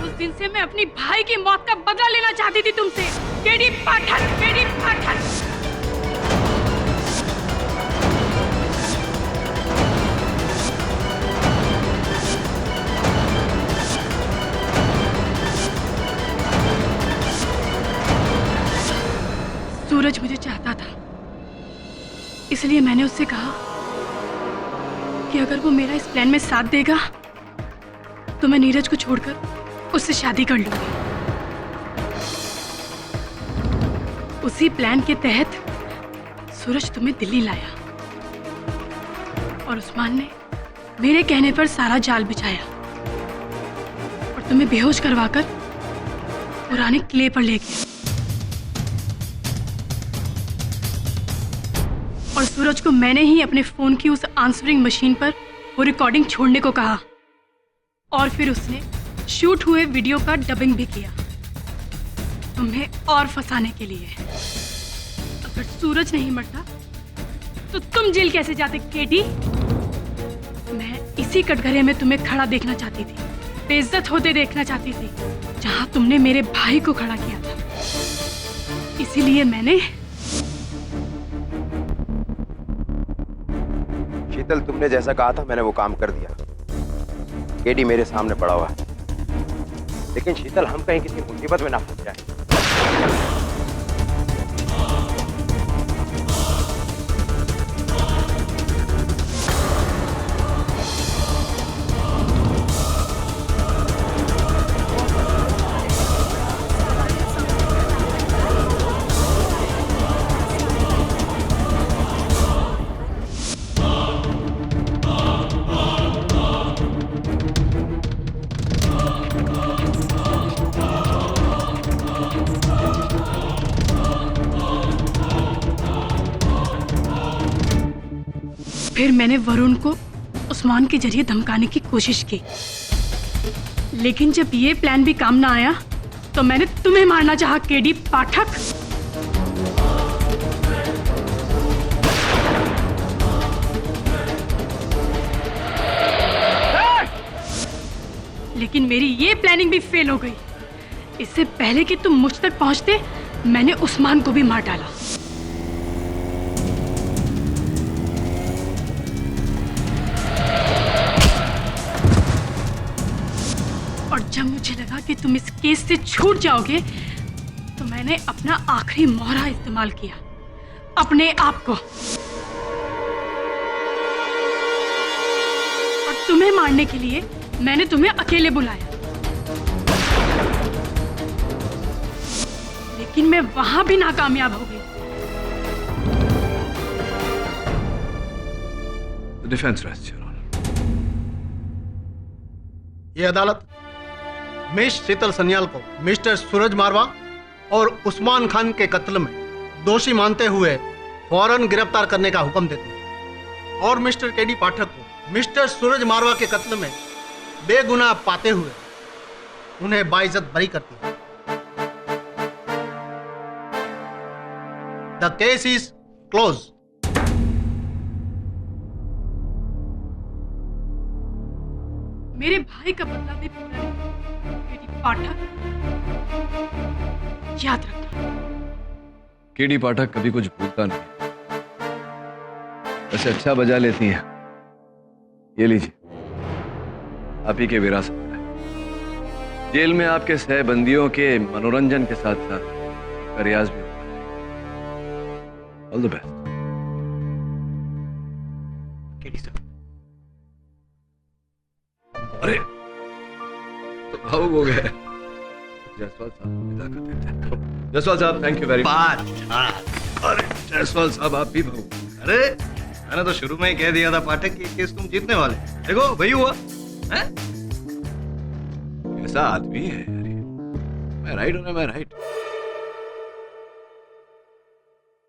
उस दिन से मैं अपनी भाई की मौत का बदला लेना चाहती थी तुमसे। केडी पाठक, केडी पाठक। सूरज मुझे चाहता था, इसलिए मैंने उससे कहा कि अगर वो मेरा इस प्लान में साथ देगा तो मैं नीरज को छोड़कर उससे शादी कर लूंगी। उसी प्लान के तहत सूरज तुम्हें दिल्ली लाया और उस्मान ने मेरे कहने पर सारा जाल बिछाया और तुम्हें बेहोश करवाकर पुराने किले पर ले गया। और सूरज को मैंने ही अपने फोन की उस आंसरिंग मशीन पर वो रिकॉर्डिंग छोड़ने को कहा और फिर उसने शूट हुए वीडियो का डबिंग भी किया, तुम्हें और फंसाने के लिए। अगर सूरज नहीं मरता तो तुम जेल कैसे जाते केडी? मैं इसी कटघरे में तुम्हें खड़ा देखना चाहती थी, बेइज्जत होते देखना चाहती थी, जहां तुमने मेरे भाई को खड़ा किया था। इसीलिए मैंने शीतल, तुमने जैसा कहा था मैंने वो काम कर दिया। केडी मेरे सामने पड़ा हुआ है, लेकिन शीतल हम कहीं किसी मुसीबत में ना फंस जाए। फिर मैंने वरुण को उस्मान के जरिए धमकाने की कोशिश की, लेकिन जब ये प्लान भी काम ना आया तो मैंने तुम्हें मारना चाहा केडी पाठक। लेकिन मेरी ये प्लानिंग भी फेल हो गई। इससे पहले कि तुम मुझ तक पहुंचते मैंने उस्मान को भी मार डाला। और जब मुझे लगा कि तुम इस केस से छूट जाओगे तो मैंने अपना आखिरी मोहरा इस्तेमाल किया, अपने आप को। और तुम्हें मारने के लिए मैंने तुम्हें अकेले बुलाया, लेकिन मैं वहां भी नाकामयाब हो गई। Defence rest your honour. ये अदालत मिस शीतल सन्याल को मिस्टर सूरज मारवा और उस्मान खान के कत्ल में दोषी मानते हुए फौरन गिरफ्तार करने का हुक्म देती है और मिस्टर केडी पाठक को मिस्टर सूरज मारवा के कत्ल में बेगुनाह पाते हुए उन्हें बाइज्जत बरी करती है। The case is close. मेरे भाई का बदला भी पूरा नहीं, केडी पाठक, याद रखना। केडी पाठक कभी कुछ भूलता नहीं, वैसे अच्छा बजा लेती हैं। ये लीजिए, आप ही के विरासत में है। जेल में आपके सहबंदियों के मनोरंजन के साथ साथ रियाज भी होगा। All the best. KD sir. अरे तो भावुक हो गए। जायसवाल साहब विदा कर देते हैं। जायसवाल साहब थैंक यू वेरी मच। अरे जायसवाल साहब आप भी भावुक। अरे मैंने तो शुरू में ही कह दिया था पाठक कि केस तुम जीतने वाले। देखो वही हुआ है? ऐसा आदमी है यार ये। मैं राइट हूं ना, मैं राइट।